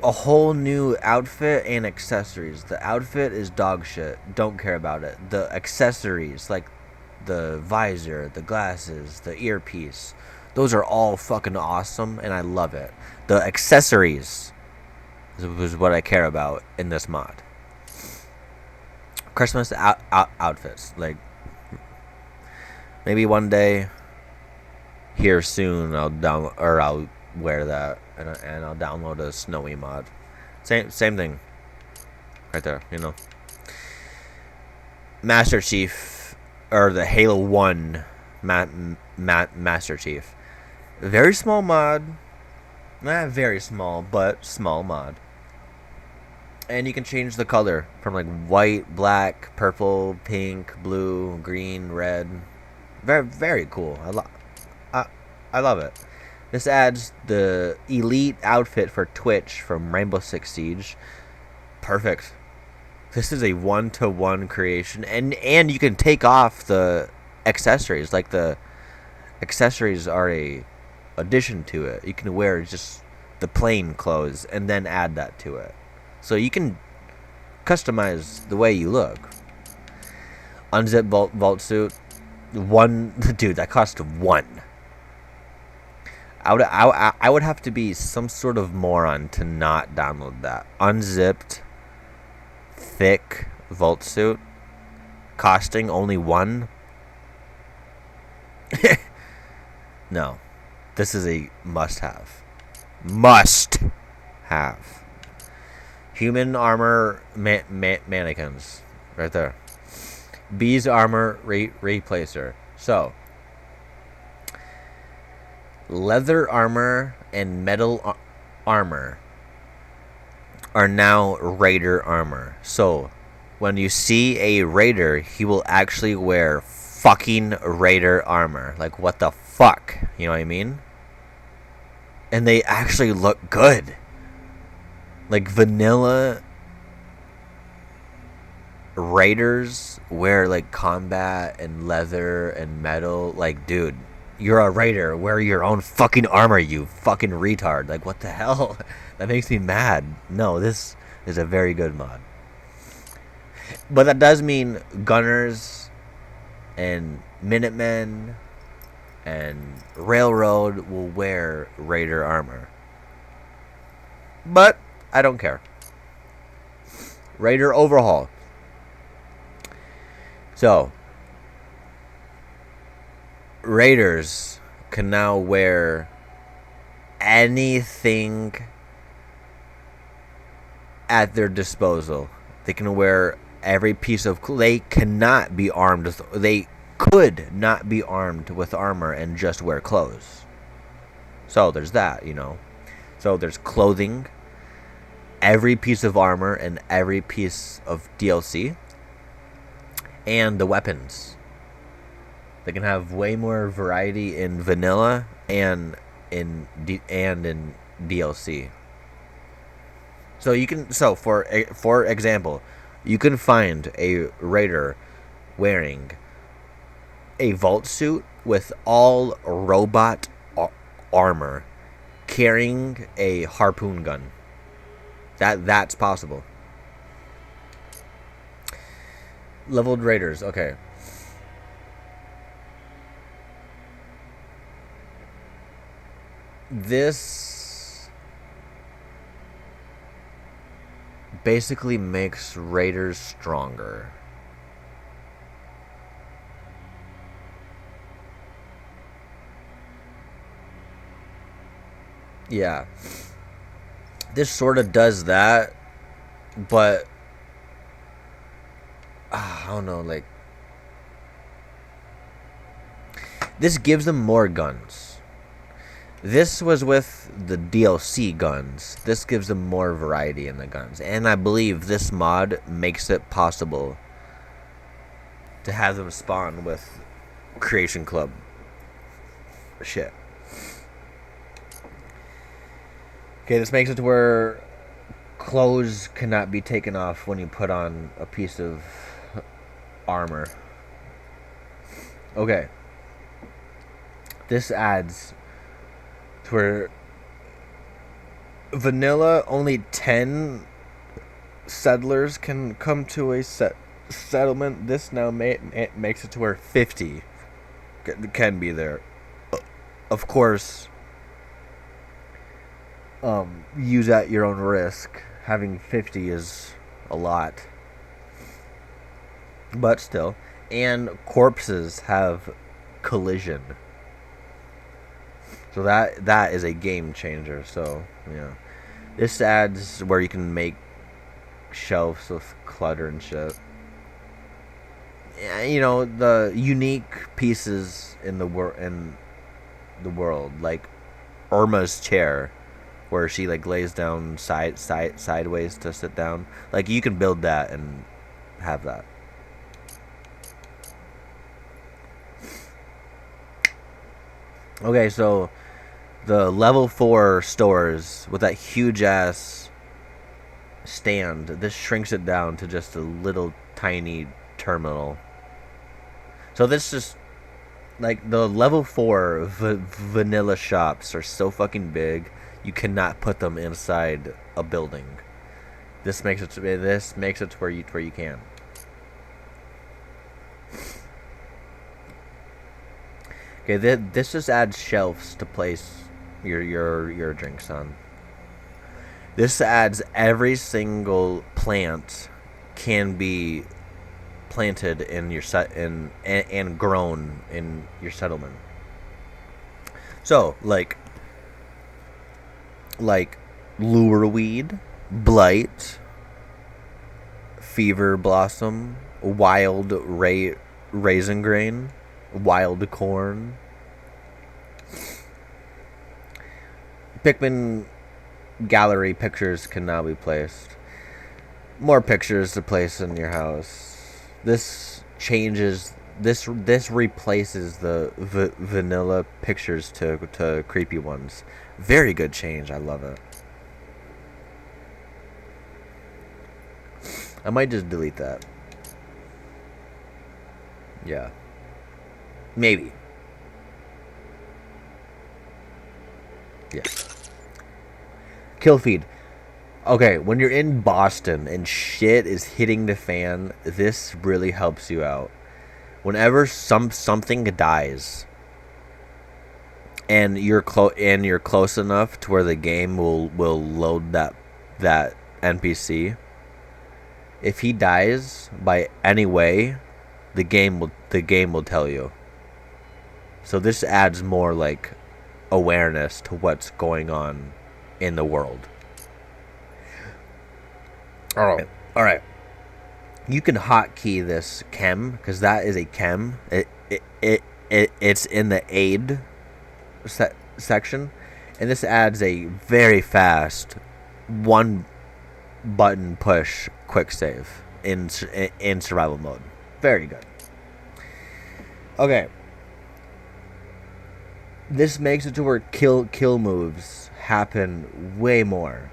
whole new outfit and accessories. The outfit is dog shit. Don't care about it. The accessories, like the visor, the glasses, the earpiece, those are all fucking awesome, and I love it. The accessories is what I care about in this mod. Christmas outfits. Like, maybe one day here soon I'll wear that, and I'll download a snowy mod. Same thing, right there. You know, Master Chief, or the Halo 1 Master Chief. Very small mod, not very small, but small mod. And you can change the color from like white, black, purple, pink, blue, green, red. Very, very cool. I love it. This adds the elite outfit for Twitch from Rainbow Six Siege. Perfect. This is a 1-to-1 creation, and you can take off the accessories. Like, the accessories are a addition to it. You can wear just the plain clothes and then add that to it. So you can customize the way you look. Unzip vault suit. Dude, that cost 1. I would have to be some sort of moron to not download that. Unzipped, thick vault suit, costing only 1. No, this is a must-have. Must-have. Human armor mannequins, right there. Bees armor replacer. So, leather armor and metal armor are now Raider armor. So, when you see a Raider, he will actually wear fucking Raider armor. Like, what the fuck? You know what I mean? And they actually look good. Like, vanilla Raiders wear, like, combat and leather and metal. Like, dude, you're a Raider. Wear your own fucking armor, you fucking retard. Like, what the hell? That makes me mad. No, this is a very good mod. But that does mean gunners and Minutemen and Railroad will wear Raider armor. But I don't care. Raider overhaul. So, Raiders can now wear anything at their disposal. They can wear every piece of... They cannot be armed. They could not be armed with armor and just wear clothes. So, there's that, you know. So, there's clothing, every piece of armor, and every piece of DLC. And the weapons. They can have way more variety in vanilla and in DLC. So you can, for example, you can find a Raider wearing a vault suit with all robot armor, carrying a harpoon gun. That's possible. Leveled Raiders, okay. This basically makes Raiders stronger. Yeah. This sort of does that, but I don't know, like, this gives them more guns. This was with the DLC guns. This gives them more variety in the guns. And I believe this mod makes it possible to have them spawn with Creation Club. shit. Okay, this makes it to where clothes cannot be taken off when you put on a piece of armor. Okay. This adds to where vanilla only 10 settlers can come to a settlement. This now makes it to where 50 can be there. Of course, use at your own risk. Having 50 is a lot. But still. And corpses have collision. So that is a game changer. So, yeah. This adds where you can make shelves with clutter and shit. You know, the unique pieces in the world, like Irma's chair, where she like lays down sideways to sit down. Like you can build that and have that. Okay, so the level 4 stores with that huge ass stand, this shrinks it down to just a little tiny terminal. So this just like the level 4 vanilla shops are so fucking big, you cannot put them inside a building. This makes it to where you can. Okay, this just adds shelves to place your drinks on. This adds every single plant can be planted in your and grown in your settlement. So like lureweed, blight, fever blossom, wild raisin grain, wild corn. Pikmin gallery pictures can now be placed. More pictures to place in your house. This changes. This replaces the vanilla pictures to creepy ones. Very good change. I love it. I might just delete that. Yeah. Maybe. Yeah. Kill feed. Okay, when you're in Boston and shit is hitting the fan, this really helps you out. Whenever something dies, and you're close enough to where the game will load that NPC. If he dies by any way, the game will tell you. So this adds more like awareness to what's going on in the world. All right. You can hotkey this chem because that is a chem. It's in the aid section, and this adds a very fast one button push quick save in survival mode. Very good. Okay. This makes it to where kill moves happen way more.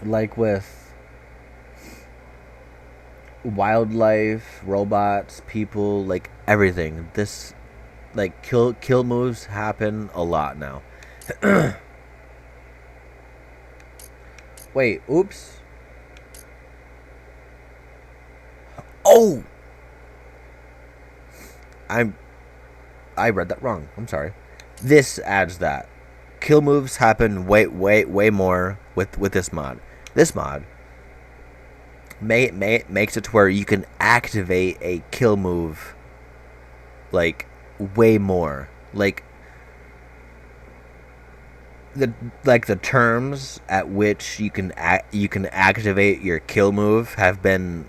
Like with wildlife, robots, people, like everything. This like kill moves happen a lot now. Wait, oops. Oh! I read that wrong. I'm sorry. This adds that. Kill moves happen way more with this mod. This mod makes it to where you can activate a kill move like way more. Like the terms at which you can activate your kill move have been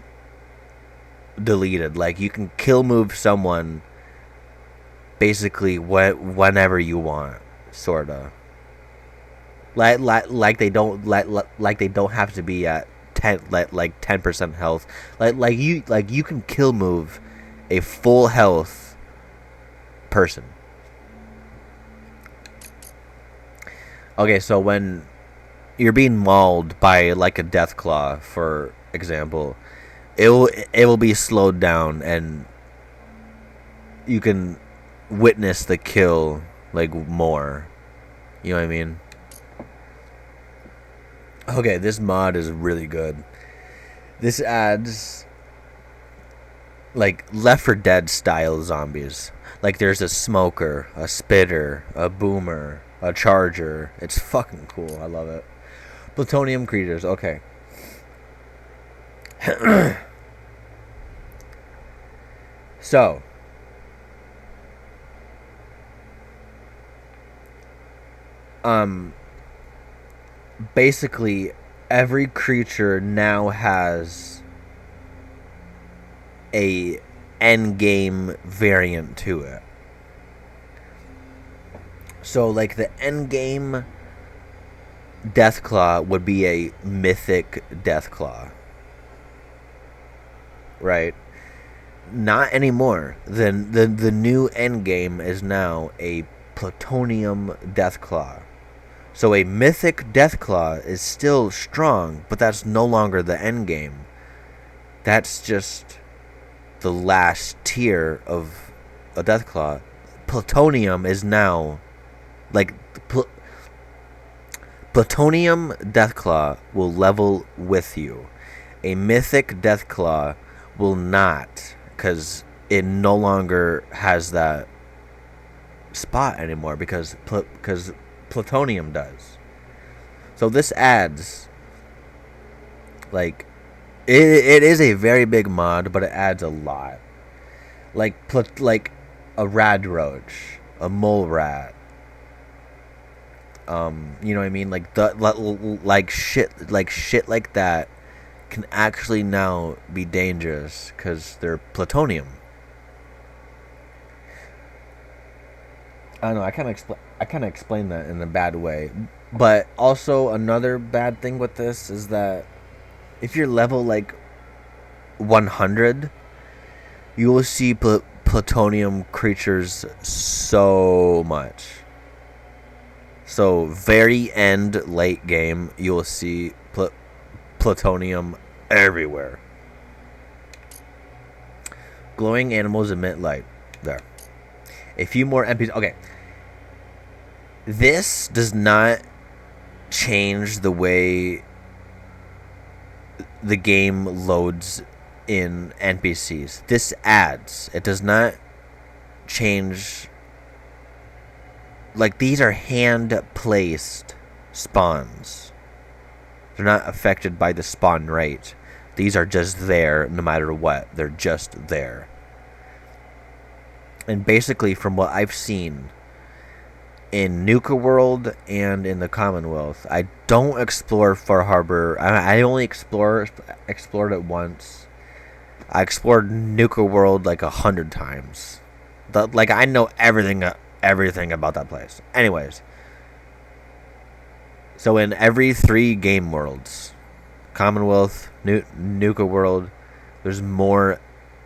deleted. Like you can kill move someone basically whenever you want, sorta. Like they don't have to be at like 10% health. Like you can kill move a full health person. Okay, so when you're being mauled by like a Deathclaw, for example, it will be slowed down, and you can witness the kill like more. You know what I mean? Okay, this mod is really good. This adds like Left 4 Dead style zombies. Like there's a smoker, a spitter, a boomer, a charger. It's fucking cool. I love it. Plutonium creatures. Okay. So, basically every creature now has a end game variant to it. So like the end game Deathclaw would be a mythic Deathclaw. Right? Not anymore. The new end game is now a plutonium Deathclaw. So a mythic Deathclaw is still strong, but that's no longer the end game. That's just the last tier of a Deathclaw. Plutonium is now like Plutonium Deathclaw will level with you. A mythic Deathclaw will not, because it no longer has that spot anymore, because Plutonium does. So this adds, like, it is a very big mod, but it adds a lot. Like a Radroach, a Mole Rat. You know what I mean? Like shit like that can actually now be dangerous because they're plutonium. I don't know. I kind of explain that in a bad way, but also another bad thing with this is that if you're level like 100, you will see plutonium creatures so much. So very end late game, you will see plutonium everywhere. Glowing animals emit light. There. A few more NPCs. Okay. This does not change the way the game loads in NPCs. This adds. It does not change. Like, these are hand-placed spawns. They're not affected by the spawn rate. These are just there no matter what. They're just there. And basically, from what I've seen in Nuka World and in the Commonwealth, I don't explore Far Harbor. I only explored it once. I explored Nuka World like 100 times. Like, I know everything about that place. Anyways, so in every 3 game worlds, Commonwealth, Nuka World, there's more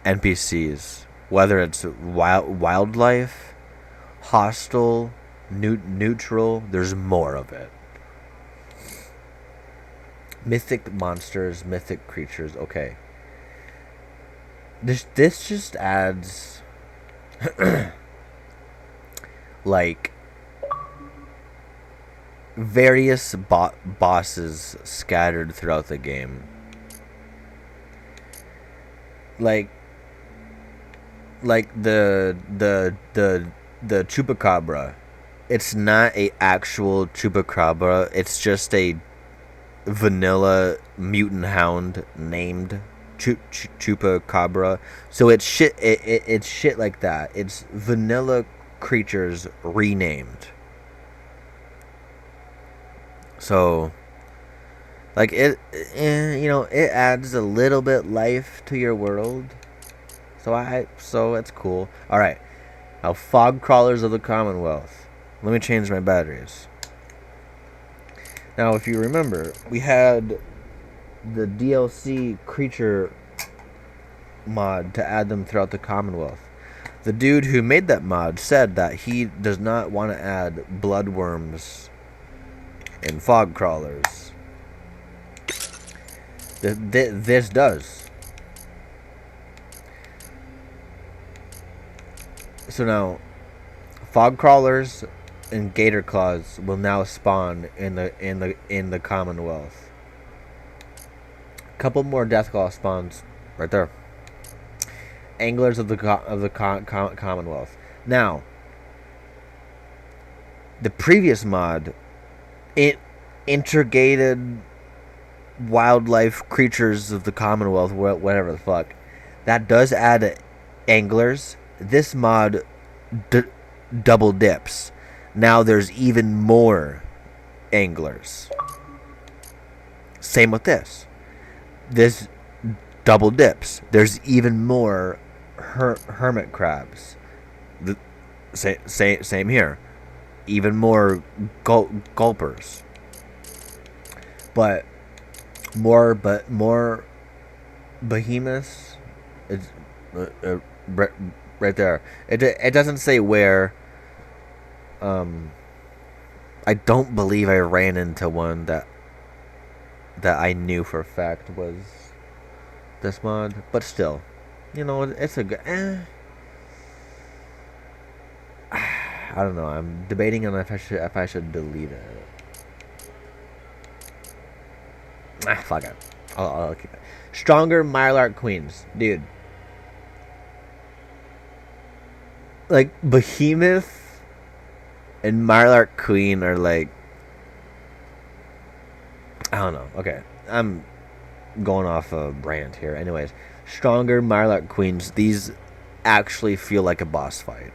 NPCs. Whether it's wildlife, hostile, neutral, there's more of it. Mythic monsters, mythic creatures. Okay, this just adds like various bosses scattered throughout the game. Like the Chupacabra. It's not a actual Chupacabra. It's just a vanilla mutant hound named Chupacabra. So it's shit. It's shit like that. It's vanilla creatures renamed. So, like, it adds a little bit life to your world. So it's cool. All right, now fog crawlers of the Commonwealth. Let me change my batteries. Now, if you remember, we had the DLC creature mod to add them throughout the Commonwealth. The dude who made that mod said that he does not want to add bloodworms and fog crawlers. This does. So now, fog crawlers and gator claws will now spawn in the Commonwealth. Couple more Deathclaw spawns right there. Anglers of the Commonwealth. Now, the previous mod, it integrated wildlife creatures of the Commonwealth, whatever the fuck. That does add anglers. This mod double dips. Now there's even more anglers. Same with this. This double dips. There's even more hermit crabs. Same here. Even more gulpers. But more behemoths. It's right there. It doesn't say where. I don't believe I ran into one that I knew for a fact was this mod, but still, it's a good. I don't know. I'm debating on if I should delete it. Fuck it. I'll keep it. Stronger Mirelurk Queens, dude. Like Behemoth and Mirelurk Queen are like, I don't know. Okay, I'm going off a rant here. Anyways, stronger Mirelurk Queens. These actually feel like a boss fight.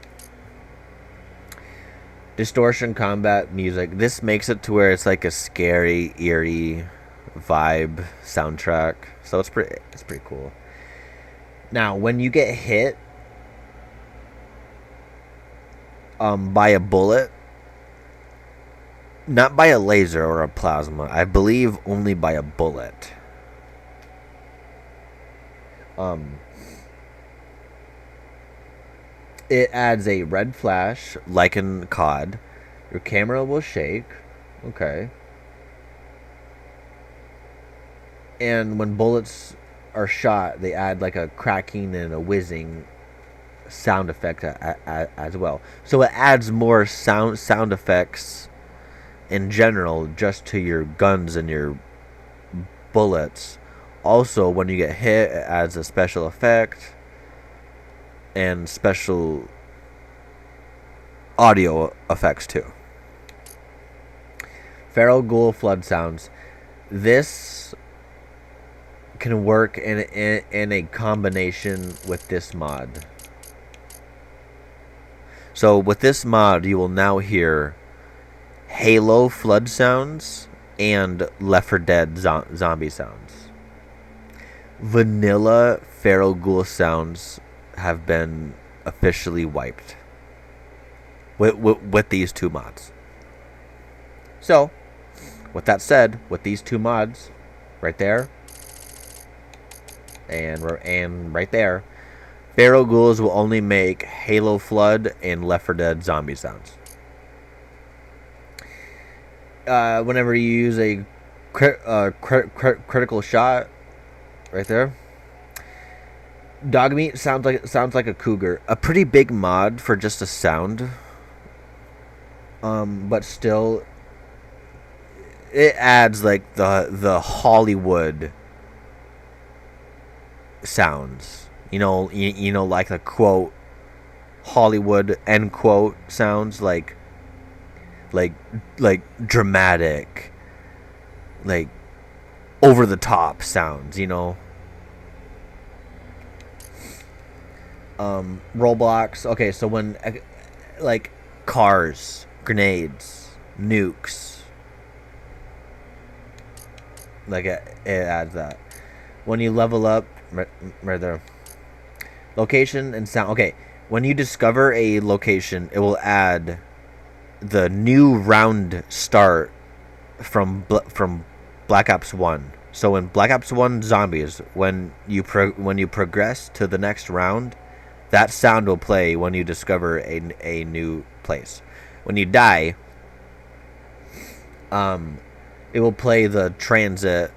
Distortion combat music. This makes it to where it's like a scary, eerie vibe soundtrack. So it's pretty cool. Now, when you get hit by a bullet, not by a laser or a plasma, I believe only by a bullet. It adds a red flash, like in COD. Your camera will shake. Okay. And when bullets are shot, they add like a cracking and a whizzing sound effect as well. So it adds more sound effects in general just to your guns and your bullets. Also, when you get hit, it adds a special effect and special audio effects too. Feral Ghoul flood sounds. This can work in a combination with this mod. So with this mod, you will now hear Halo flood sounds and Left 4 Dead zombie sounds. Vanilla Feral Ghoul sounds have been officially wiped with these two mods. So, with that said, with these two mods, right there, and right there, Feral Ghouls will only make Halo Flood and Left 4 Dead zombie sounds. Whenever you use a critical shot, right there, Dogmeat sounds like a cougar. A pretty big mod for just a sound. But still, it adds like the Hollywood sounds. You know, like the quote Hollywood end quote sounds, like dramatic, like over the top sounds. Roblox. Okay, so when like cars, grenades, nukes, like it adds that. When you level up, right there. Location and sound. Okay, when you discover a location, it will add the new round start from Black Ops 1. So in Black Ops 1 Zombies, when you progress to the next round, that sound will play when you discover a new place. When you die, it will play the transit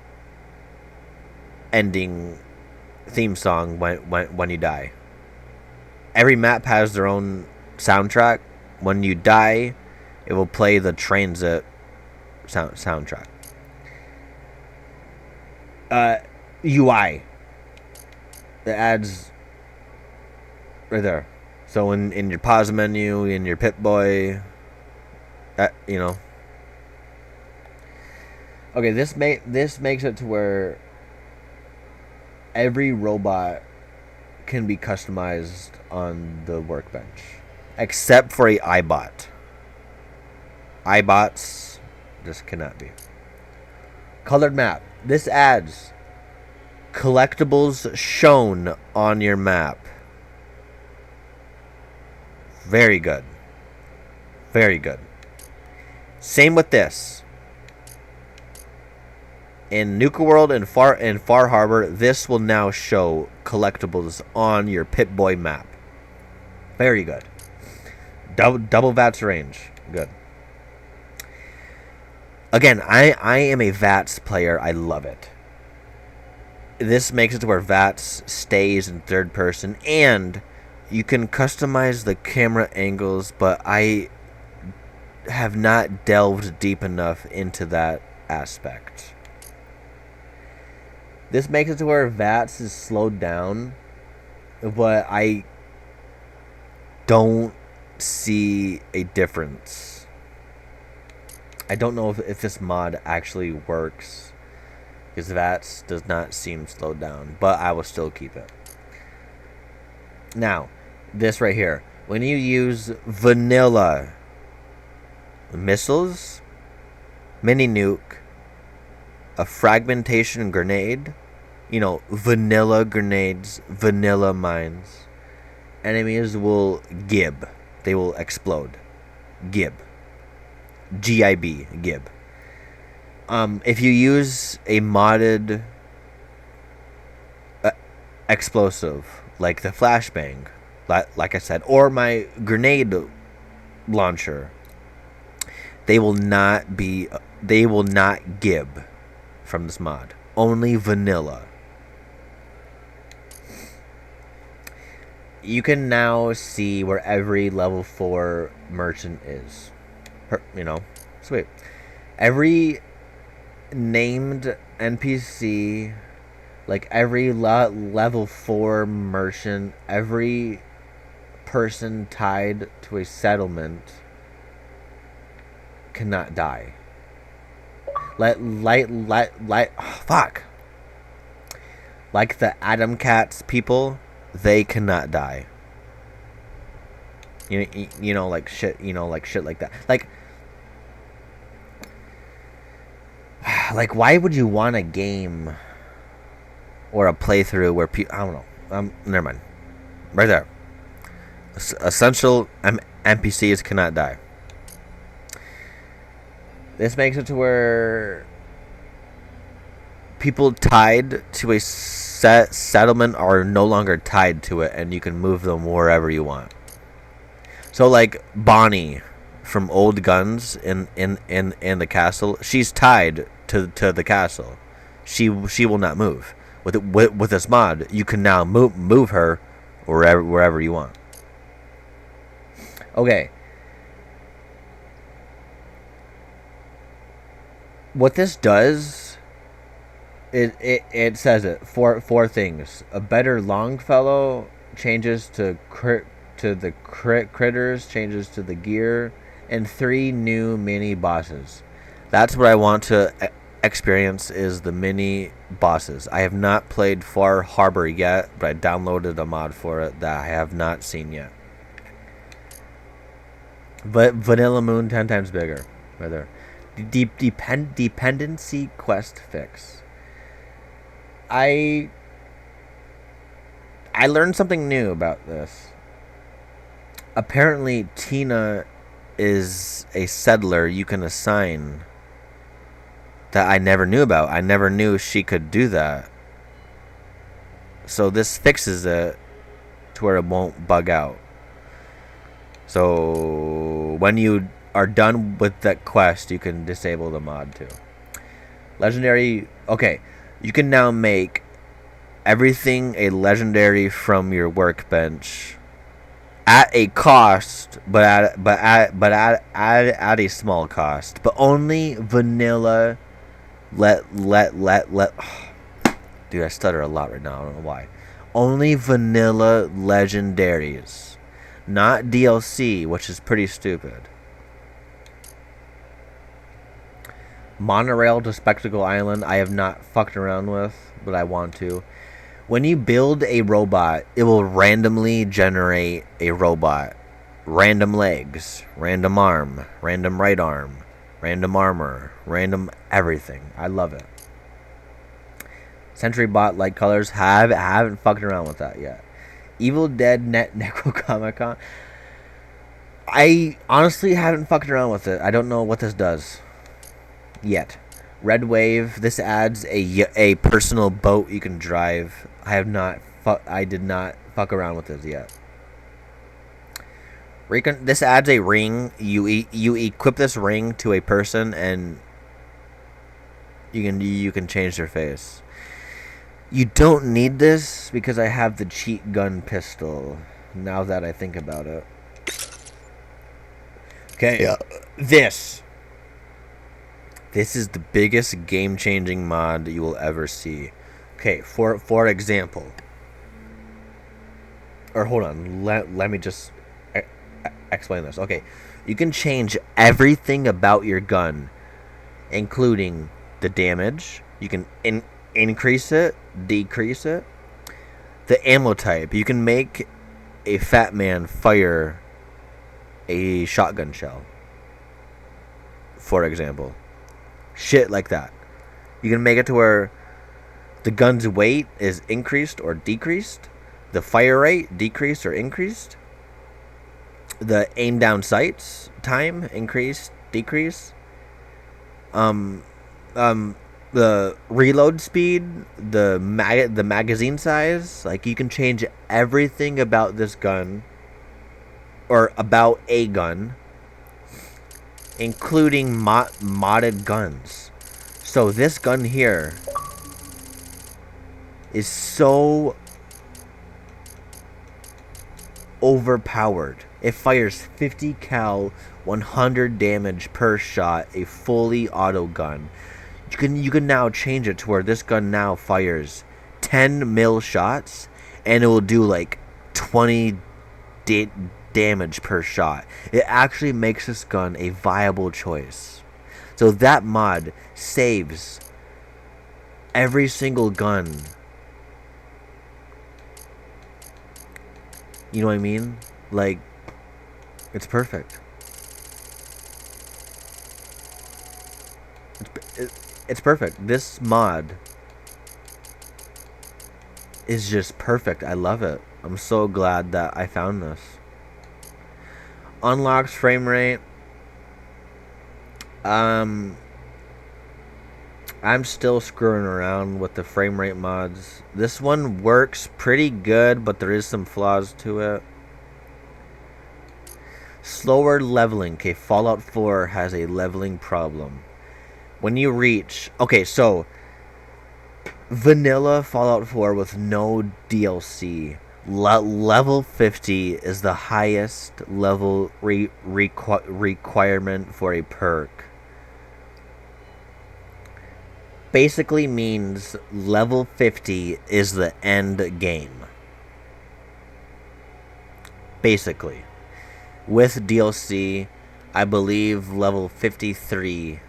ending theme song when you die. Every map has their own soundtrack. When you die, it will play the transit soundtrack. UI. It adds right there. So in your pause menu, in your Pip-Boy, you know. Okay, this makes it to where every robot can be customized on the workbench, except for a iBot. iBots just cannot be. Colored map. This adds collectibles shown on your map. Very good. Very good. Same with this. In Nuka World and Far Harbor, this will now show collectibles on your Pip-Boy map. Very good. Double VATS range. Good. Again, I am a VATS player. I love it. This makes it to where VATS stays in third person, and you can customize the camera angles, but I have not delved deep enough into that aspect. This makes it to where VATS is slowed down, but I don't see a difference. I don't know if this mod actually works, because VATS does not seem slowed down, but I will still keep it. Now, this right here. When you use vanilla missiles, mini nuke, a fragmentation grenade, vanilla grenades, vanilla mines, enemies will gib. They will explode. Gib. G-I-B. Gib. If you use a modded explosive, like the flashbang, like I said, or my grenade launcher, they will not gib from this mod. Only vanilla. You can now see where every level 4 merchant is. Sweet. Every named NPC, like every level 4 merchant, every person tied to a settlement cannot die. Fuck. Like the Adam Cats people, they cannot die. Like shit like that. Like, why would you want a game or a playthrough where people... I don't know. Never mind. Right there. Essential NPCs cannot die. This makes it to where people tied to a set settlement are no longer tied to it, and you can move them wherever you want. So, like, Bonnie from Old Guns in the castle, she's tied to the castle. She will not move. With this mod, you can now move her wherever you want. Okay. What this does, it says it four things. A better Longfellow, changes to the critters, changes to the gear, and 3 new mini bosses. That's what I want to experience, is the mini bosses. I have not played Far Harbor yet, but I downloaded a mod for it that I have not seen yet. But Vanilla Moon 10 times bigger, right there. Dependency quest fix. I learned something new about this. Apparently, Tina is a settler you can assign that I never knew about. I never knew she could do that. So this fixes it to where it won't bug out. So when you are done with that quest, you can disable the mod too. Legendary. Okay, you can now make everything a legendary from your workbench at a cost, but at a small cost. But only vanilla. Dude, I stutter a lot right now. I don't know why. Only vanilla legendaries, not DLC, which is pretty stupid. Monorail to Spectacle Island, I have not fucked around with, but I want to. When you build a robot, it will randomly generate a robot. Random legs, random arm, random right arm, random armor, random everything. I love it. Century Bot Light Colors, haven't fucked around with that yet. Evil Dead Net Necrocomicon, I honestly haven't fucked around with it. I don't know what this does yet. Red Wave, this adds a personal boat you can drive. I did not fuck around with this yet. This adds a ring. You equip this ring to a person, and you can change their face. You don't need this because I have the cheat gun pistol. Now that I think about it. Okay, this is the biggest game-changing mod you will ever see. Okay, for example, or hold on, let me just explain this. Okay, you can change everything about your gun, including the damage. You can increase it, decrease it. The ammo type. You can make a fat man fire a shotgun shell, for example. Shit like that. You can make it to where the gun's weight is increased or decreased. The fire rate decreased or increased. The aim down sights time increased, decrease. The reload speed, the magazine size. Like, you can change everything about this gun, or about a gun, including modded guns. So this gun here is so overpowered. It fires 50 cal, 100 damage per shot, a fully auto gun. You can now change it to where this gun now fires 10 mil shots, and it will do like 20 damage per shot. It actually makes this gun a viable choice. So that mod saves every single gun. You know what I mean? Like, it's perfect. It's perfect. This mod is just perfect. I love it. I'm so glad that I found this. Unlocks frame rate. I'm still screwing around with the frame rate mods. This one works pretty good, but there is some flaws to it. Slower leveling. Okay, Fallout 4 has a leveling problem. When you reach... Okay, so vanilla Fallout 4 with no DLC. Level 50 is the highest level requirement for a perk. Basically means level 50 is the end game. Basically. With DLC, I believe level 53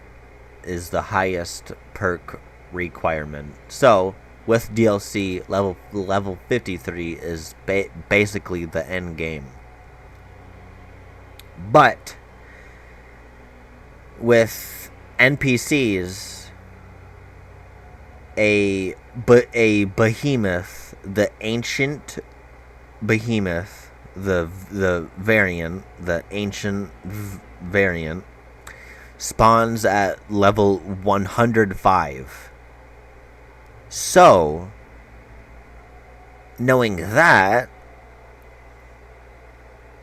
is the highest perk requirement. So, with DLC, level 53 is basically the end game. But with NPCs, a behemoth, the ancient behemoth, the ancient variant, spawns at level 105. So, knowing that,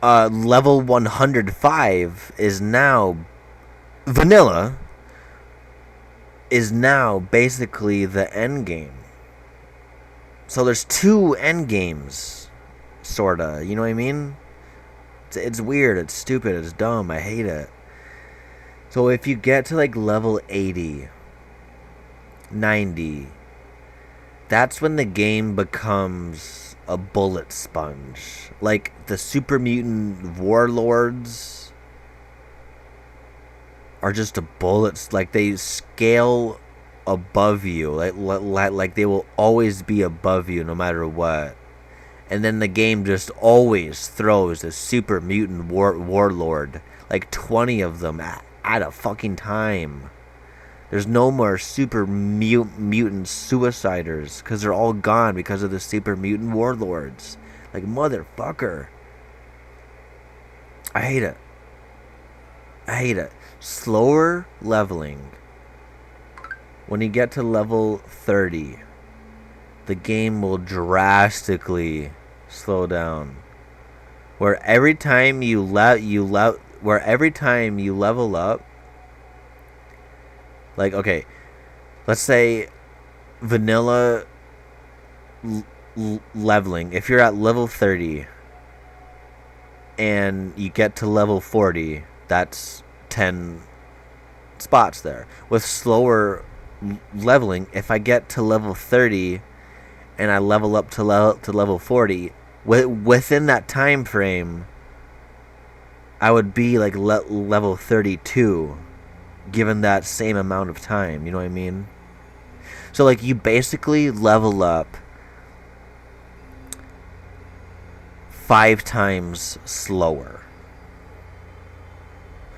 level 105 is now vanilla, is now basically the end game. So there's two end games, sorta. You know what I mean? It's weird. It's stupid. It's dumb. I hate it. So if you get to like level 80, 90, that's when the game becomes a bullet sponge. Like the super mutant warlords are just a bullets. Like they scale above you. Like they will always be above you no matter what. And then the game just always throws a super mutant warlord. Like 20 of them at a fucking time. There's no more super mutant suiciders because they're all gone because of the super mutant warlords. Like, motherfucker. I hate it. I hate it. Slower leveling. When you get to level 30, the game will drastically slow down. Where every time you level up, like, okay, let's say vanilla leveling. If you're at level 30 and you get to level 40, that's 10 spots there. With slower leveling, if I get to level 30 and I level up to level 40, within that time frame, I would be like level 32, given that same amount of time. You know what I mean? So like you basically level up 5 times slower.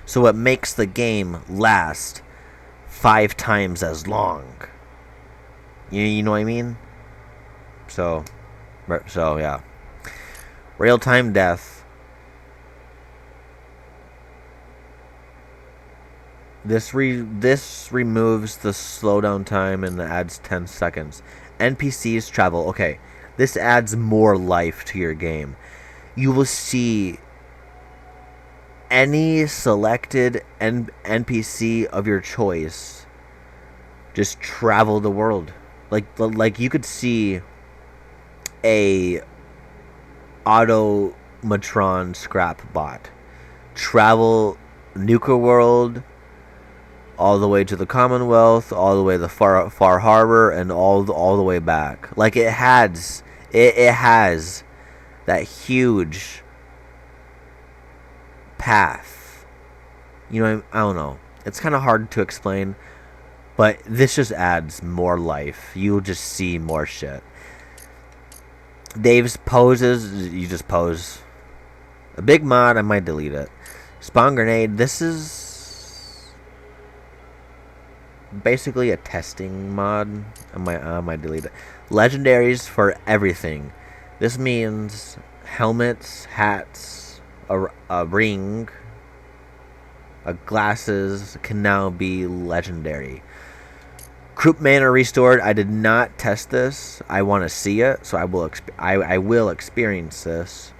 So it makes the game last 5 times as long. You know what I mean? So yeah. Real-time death. This removes the slowdown time and adds 10 seconds. NPCs travel. Okay, this adds more life to your game. You will see any selected NPC of your choice just travel the world. Like you could see a Automatron scrap bot travel Nuka World all the way to the Commonwealth, all the way to the Far Harbor, and all the way back. Like it has that huge path. You know, I don't know. It's kind of hard to explain, but this just adds more life. You'll just see more shit. Dave's poses, you just pose. A big mod, I might delete it. Spawn grenade, this is basically a testing mod. I might delete it. Legendaries for everything. This means helmets, hats, a ring, glasses can now be legendary. Croup mana restored. I did not test this. I want to see it, so I will experience this.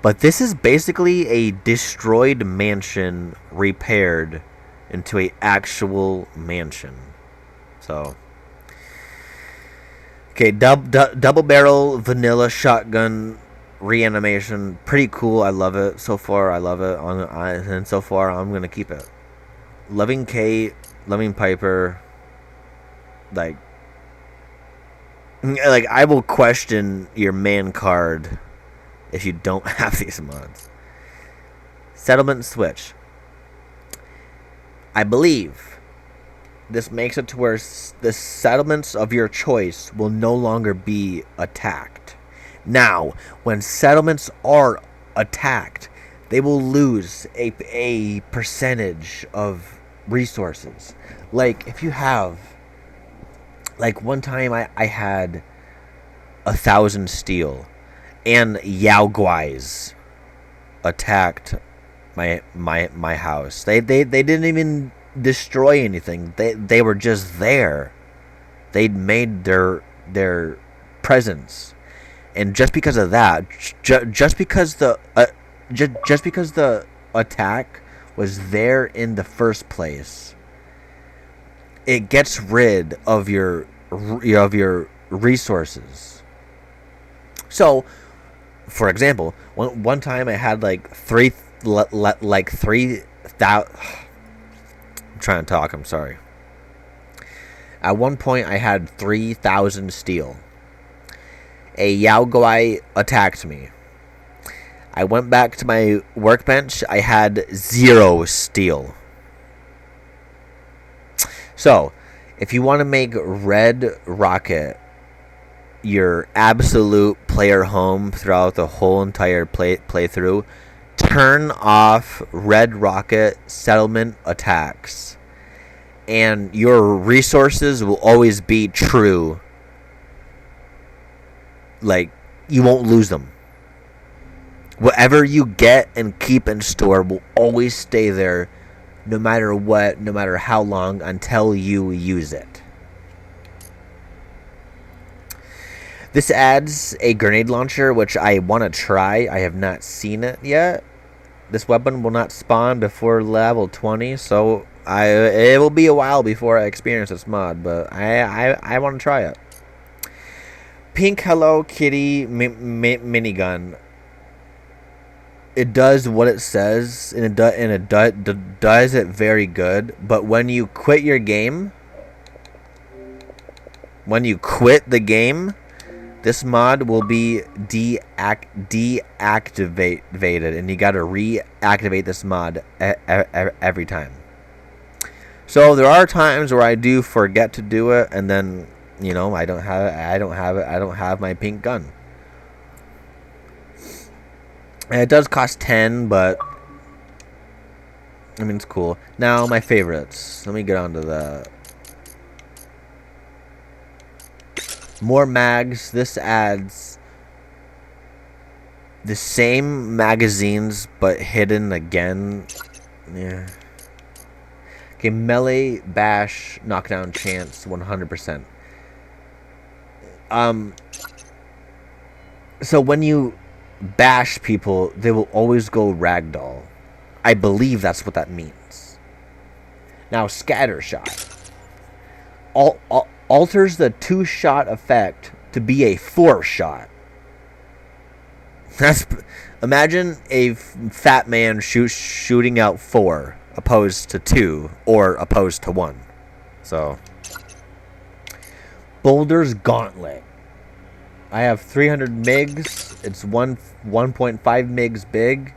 But this is basically a destroyed mansion repaired into a actual mansion. So, okay, double barrel vanilla shotgun reanimation, pretty cool. I love it so far. I love it, and so far I'm gonna keep it. Loving Kate, Loving Piper, like I will question your man card if you don't have these mods. Settlement switch. I believe this makes it to where the settlements of your choice will no longer be attacked. Now, when settlements are attacked, they will lose a percentage of resources. Like, if you have, like, one time I had 1,000 steel, and Yao Guais attacked my house. They didn't even destroy anything. They were just there. They'd made their presence, and just because of that, just because the attack was there in the first place, it gets rid of your resources. So, for example, one time I had like 3,000. I'm trying to talk. I'm sorry. At one point, I had 3,000 steel. A Yao Guai attacked me. I went back to my workbench. I had 0 steel. So, if you want to make Red Rocket your absolute player home throughout the whole entire playthrough, turn off Red Rocket settlement attacks, and your resources will always be true. Like, you won't lose them. Whatever you get and keep and store will always stay there, no matter what, no matter how long, until you use it. This adds a grenade launcher, which I want to try. I have not seen it yet. This weapon will not spawn before level 20, so it will be a while before I experience this mod, but I want to try it. Pink Hello Kitty minigun. It does what it says, and it does it very good. But when you quit your game, this mod will be deactivated, and you gotta reactivate this mod every time. So there are times where I do forget to do it, and then I don't have my pink gun. And it does cost 10, but I mean it's cool. Now my favorites. Let me get on to that. More mags. This adds the same magazines but hidden again. Yeah. Okay, melee, bash, knockdown chance, 100%. So when you bash people, they will always go ragdoll. I believe that's what that means. Now, scatter shot. Alters the 2-shot effect to be a 4-shot. Imagine a fat man shooting out 4 opposed to 2 or opposed to 1. So, Boulder's Gauntlet. I have 300 MIGs. It's 1.5 MIGs big.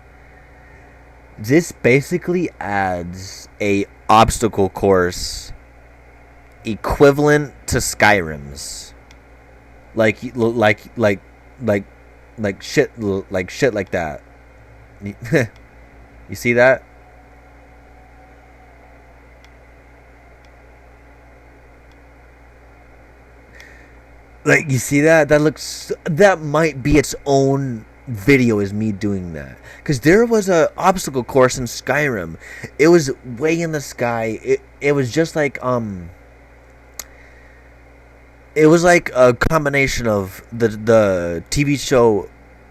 This basically adds a obstacle course equivalent to Skyrim's, like shit like that. You see that? Like, you see that? That might be its own video, is me doing that. Because there was a obstacle course in Skyrim. It was way in the sky. It was just like it was like a combination of the TV show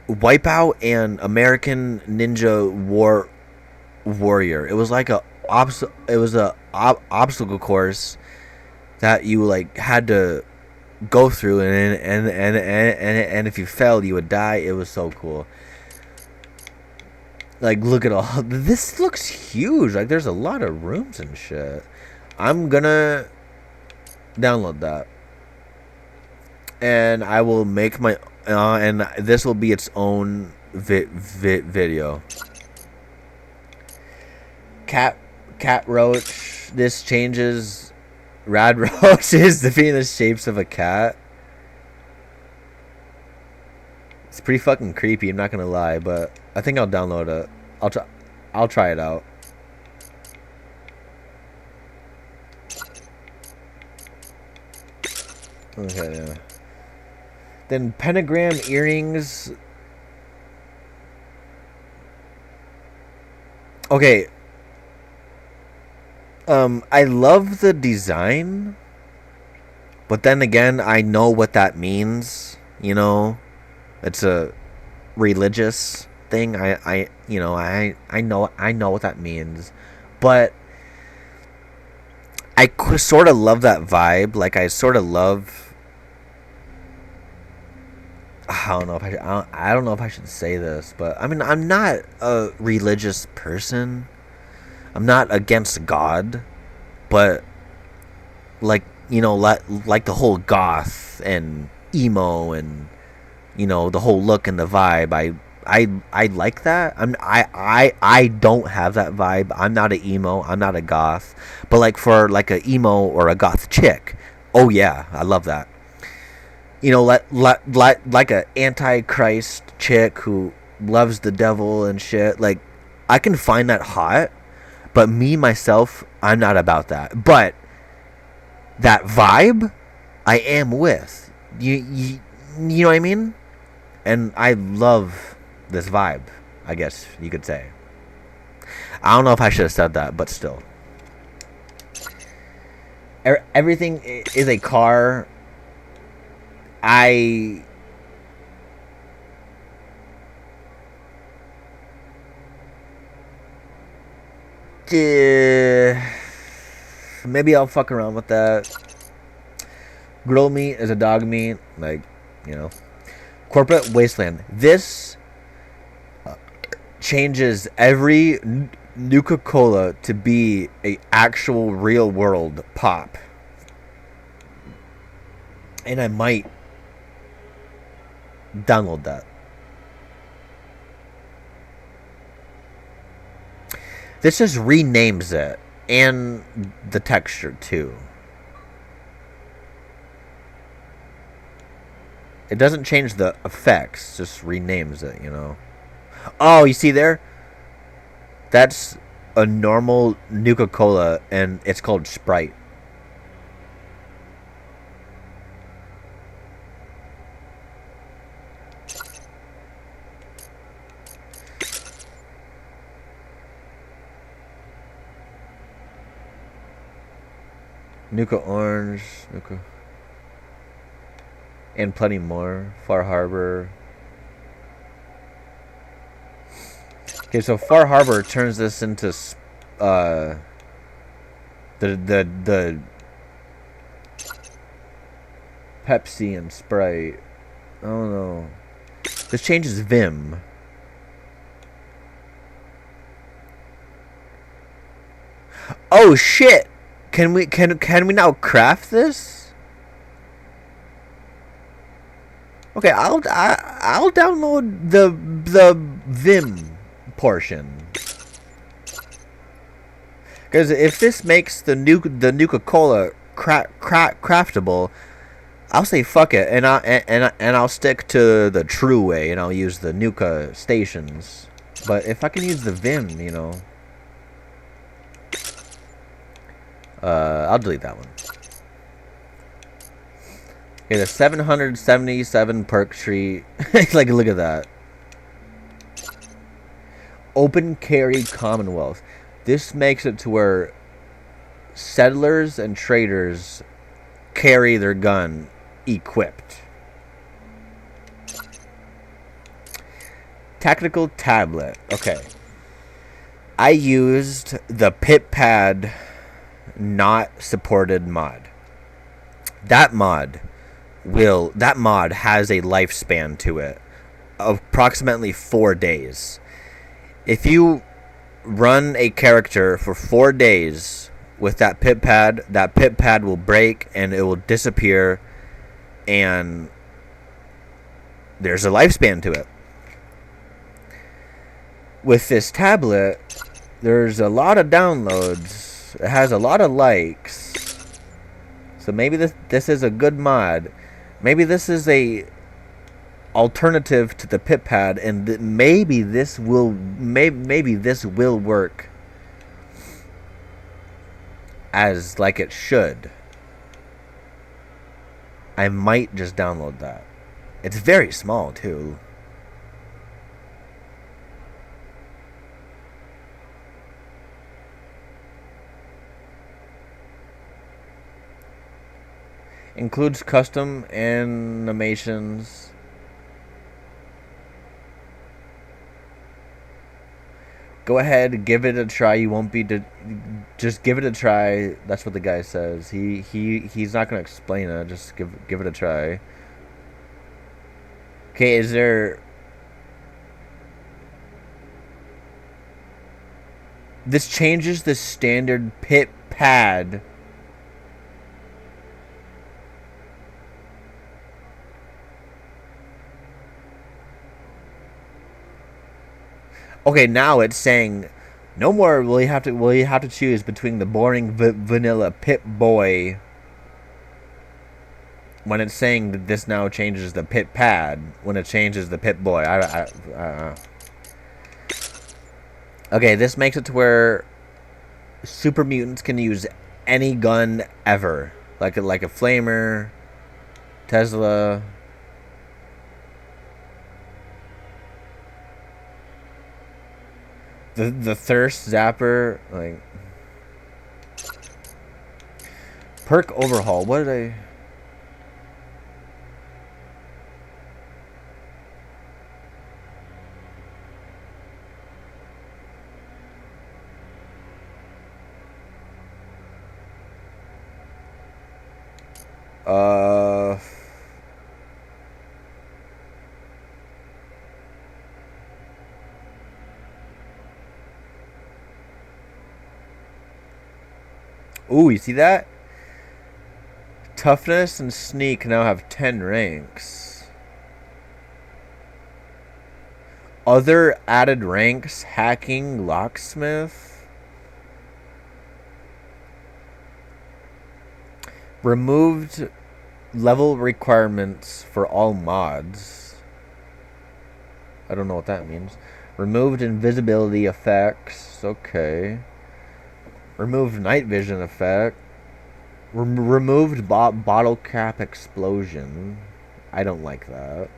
Wipeout and American Ninja Warrior. It was like a obstacle course that you like had to go through, and if you failed, you would die. It was so cool. Like, look at all this. Looks huge. Like, there's a lot of rooms and shit. I'm gonna download that, and I will make my and this will be its own video. Cat roach. This changes rad roaches to be in the shapes of a cat. It's pretty fucking creepy, I'm not gonna lie, but I think I'll download it. I'll try it out. Okay, yeah. Then pentagram earrings. Okay. I love the design, but then again, I know what that means. You know, it's a religious thing. I know what that means, but sort of love that vibe. Like I sort of love. I don't know if I should say this, but I mean I'm not a religious person. I'm not against God, but like like the whole goth and emo and the whole look and the vibe. I like that. I don't have that vibe. I'm not a emo. I'm not a goth. But like for like a emo or a goth chick, oh yeah, I love that. Like a antichrist chick who loves the devil and shit. Like I can find that hot, but me myself, I'm not about that. But that vibe, I am with. You know what I mean? And I love this vibe, I guess you could say. I don't know if I should have said that, but still. Everything is a car. I. Maybe I'll fuck around with that. Grill meat is a dog meat. Like, you know. Corporate wasteland. This changes every Nuka-Cola to be a actual real world pop. And I might download that. This just renames it and the texture too. It doesn't change the effects, just renames it, you know. Oh, you see there? That's a normal Nuka-Cola and it's called Sprite. Nuka Orange, Nuka, and plenty more. Far Harbor. Okay, so Far Harbor turns this into the Pepsi and Sprite. I don't know. This changes Vim. Oh shit! Can we now craft this? Okay, I'll download the Vim portion. Because if this makes the Nuka-Cola craftable, I'll say fuck it, and I'll stick to the true way, and I'll use the Nuka stations. But if I can use the Vim, I'll delete that one. Okay, the 777 perk tree. Like, look at that. Open carry Commonwealth. This makes it to where settlers and traders carry their gun equipped. Tactical tablet. Okay. I used the PitPad not supported mod. That mod has a lifespan to it of approximately 4 days. If you run a character for 4 days with that PitPad will break and it will disappear, and there's a lifespan to it. With this tablet, there's a lot of downloads. It has a lot of likes. So maybe this is a good mod. Maybe this is a alternative to the PitPad, and maybe this will work as like it should. I might just download that. It's very small too. Includes custom animations. Go ahead, give it a try. You won't be just give it a try. That's what the guy says. He's not gonna explain it. Just give it a try. Okay, is there? This changes the standard pit pad. Okay, now it's saying no more will you have to choose between the boring vanilla Pip-Boy. When it's saying that this now changes the pit pad, when it changes the Pip-Boy, okay, this makes it to where super mutants can use any gun ever, like a flamer, Tesla. The thirst zapper, like perk overhaul. What did I? Ooh, you see that? Toughness and sneak now have 10 ranks. Other added ranks: hacking, locksmith. Removed level requirements for all mods. I don't know what that means. Removed invisibility effects. Okay. Removed night vision effect. Removed bottle cap explosion. I don't like that.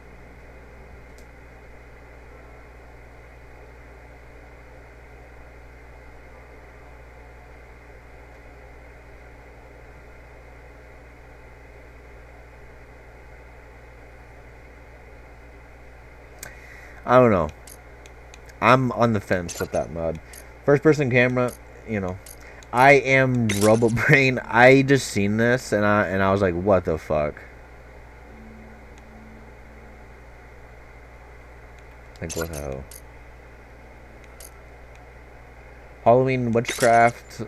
I don't know. I'm on the fence with that mod. First person camera, you know. I am RoboBrain. I just seen this and I was like, what the fuck? Like, what the hell? Halloween witchcraft.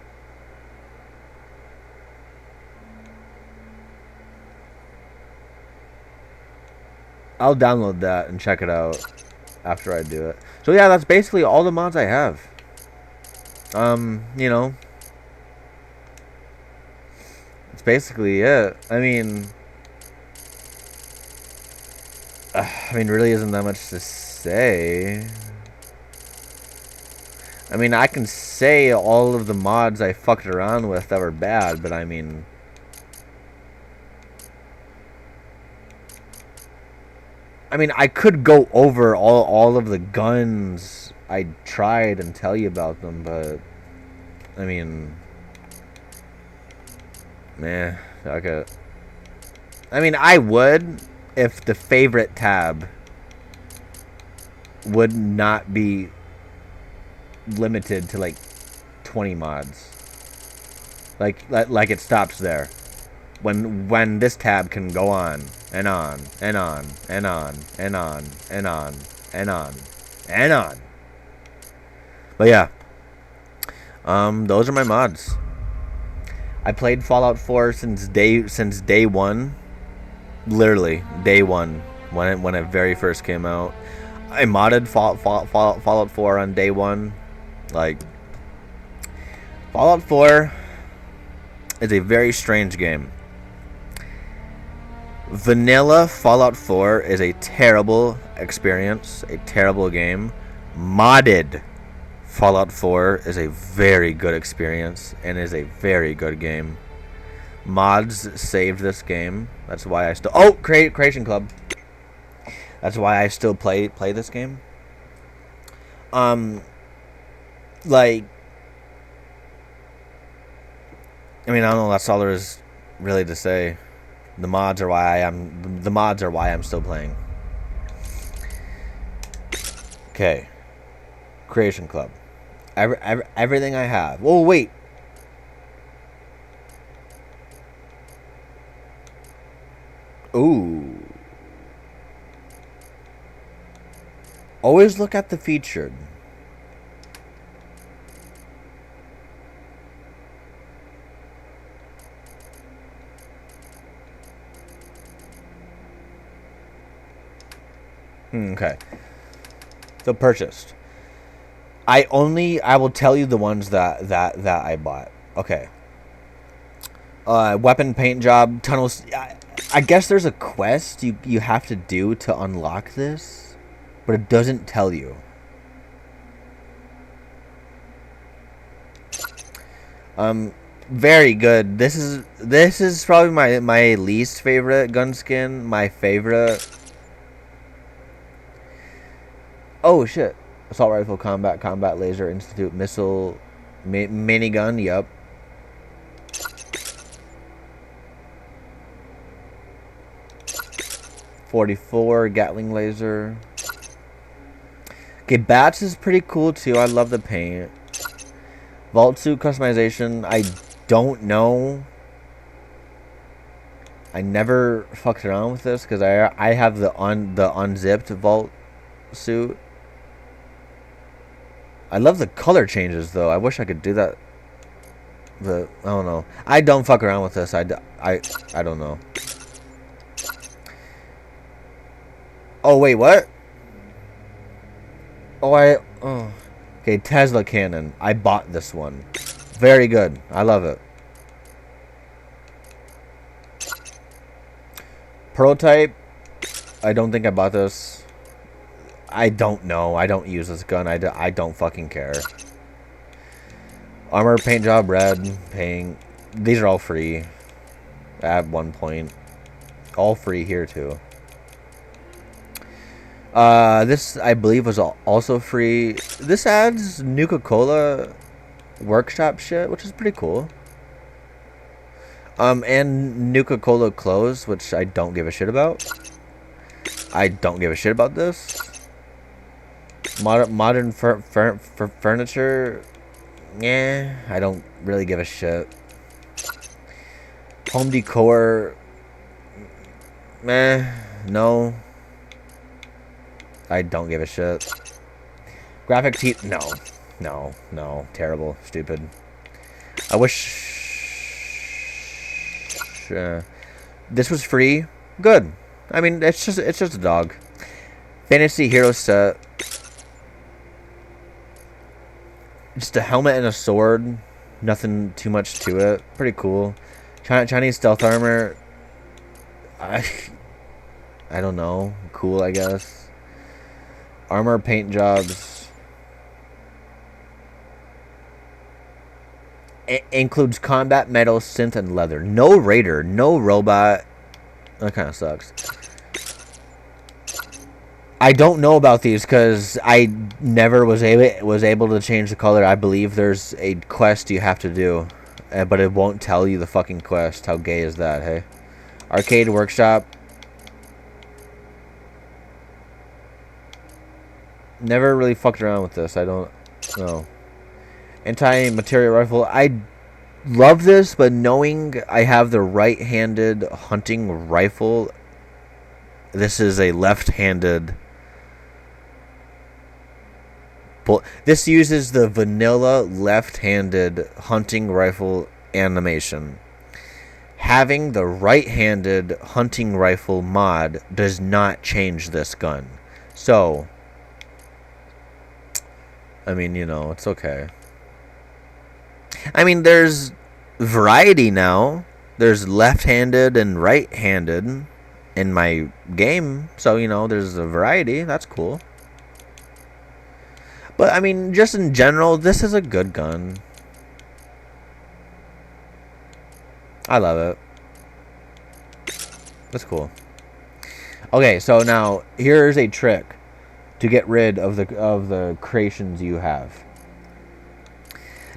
I'll download that and check it out after I do it. So yeah, that's basically all the mods I have. You know, it's basically it. I mean, really isn't that much to say. I mean, I can say all of the mods I fucked around with that were bad, but I mean, I could go over all of the guns I tried and tell you about them, but I mean, meh, fuck it. I mean, I would if the favorite tab would not be limited to like 20 mods. Like it stops there. When this tab can go on and on and on and on and on and on and on and on. But yeah. Those are my mods. I played Fallout 4 since day one. Literally, day one. When it very first came out. I modded Fallout 4 on day one. Like, Fallout 4 is a very strange game. Vanilla Fallout 4 is a terrible experience, a terrible game. Modded Fallout 4 is a very good experience and is a very good game. Mods saved this game. That's why I still... Oh! Creation Club. That's why I still play this game. Like... I mean, I don't know. That's all there is really to say. The mods are why I'm still playing. Okay. Creation Club. Everything I have. Oh, wait. Ooh. Always look at the featured. Okay. So purchased. I will tell you the ones that I bought. Okay. Weapon paint job, tunnels. I guess there's a quest you have to do to unlock this, but it doesn't tell you. Very good. This is probably my least favorite gun skin. My favorite. Oh shit! Assault rifle, combat laser, institute missile, minigun. Yup. .44 Gatling laser. Okay, bats is pretty cool too. I love the paint. Vault suit customization. I don't know. I never fucked around with this because I have the unzipped vault suit. I love the color changes though. I wish I could do that. But I don't know. I don't fuck around with this. I don't know. Oh wait, what? Oh. Okay, Tesla cannon. I bought this one. Very good. I love it. Prototype. I don't think I bought this. I don't know. I don't use this gun. I don't fucking care. Armor paint job red. Paying. These are all free. At one point. All free here too. This I believe was also free. This adds Nuka-Cola workshop shit, which is pretty cool. And Nuka-Cola clothes, which I don't give a shit about. I don't give a shit about this. Modern furniture. Yeah, I don't really give a shit. Home decor. Meh, no. I don't give a shit. Graphic tee. No. Terrible. Stupid. I wish. This was free. Good. I mean, it's just a dog. Fantasy hero set. Just a helmet and a sword. Nothing too much to it. Pretty cool. Chinese stealth armor. I don't know. Cool, I guess. Armor paint jobs. It includes combat, metal, synth, and leather. No raider, no robot. That kind of sucks. I don't know about these because I never was able to change the color. I believe there's a quest you have to do, but it won't tell you the fucking quest. How gay is that, hey? Arcade workshop. Never really fucked around with this. I don't know. Anti-material rifle. I love this, but knowing I have the right-handed hunting rifle, this is a left-handed. This uses the vanilla left-handed hunting rifle animation. Having the right-handed hunting rifle mod does not change this gun. So, I mean, you know, it's okay. I mean, there's variety now. There's left-handed and right-handed in my game. So, you know, there's a variety. That's cool. But, I mean, just in general, this is a good gun. I love it. That's cool. Okay, so now, here's a trick to get rid of the creations you have.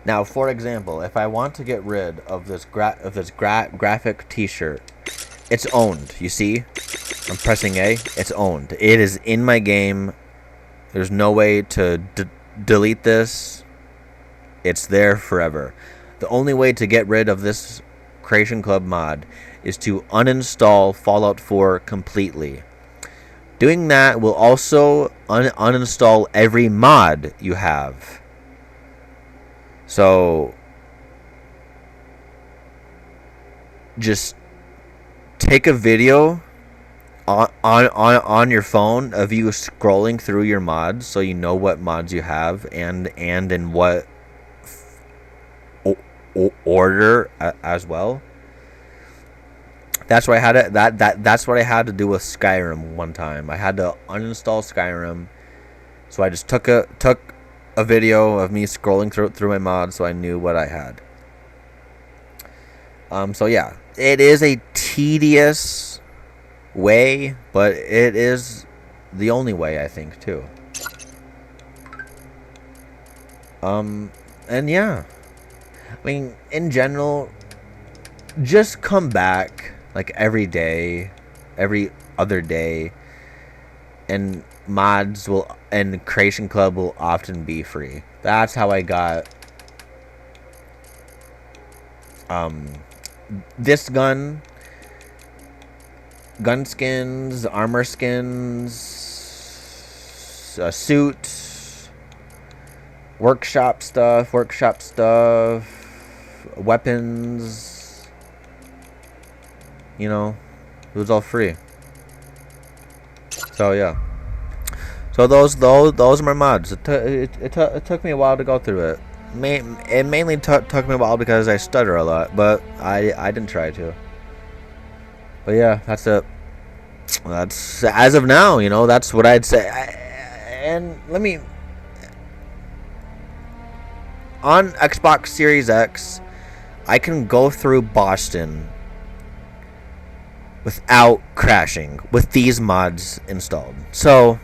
Now, for example, if I want to get rid of this graphic T-shirt, it's owned. You see? I'm pressing A. It's owned. It is in my game. There's no way to delete this. It's there forever. The only way to get rid of this Creation Club mod is to uninstall Fallout 4 completely. Doing that will also uninstall every mod you have. So just take a video on your phone of you scrolling through your mods, so you know what mods you have and in what order as well. That's what I had to, that's what I had to do with Skyrim one time. I had to uninstall Skyrim, so I just took a video of me scrolling through my mods, so I knew what I had. So yeah, it is a tedious way, but it is the only way, I think, too. And yeah, I mean, in general, just come back like every day, every other day, and mods will and Creation Club will often be free. That's how I got this gun skins, armor skins, a suit, workshop stuff, weapons. You know, it was all free. So yeah. So those are my mods. It took me a while to go through it. It mainly took me a while because I stutter a lot, but I didn't try to. But yeah, that's it. That's as of now, you know, that's what I'd say. And let me, on Xbox Series X, I can go through Boston without crashing with these mods installed. So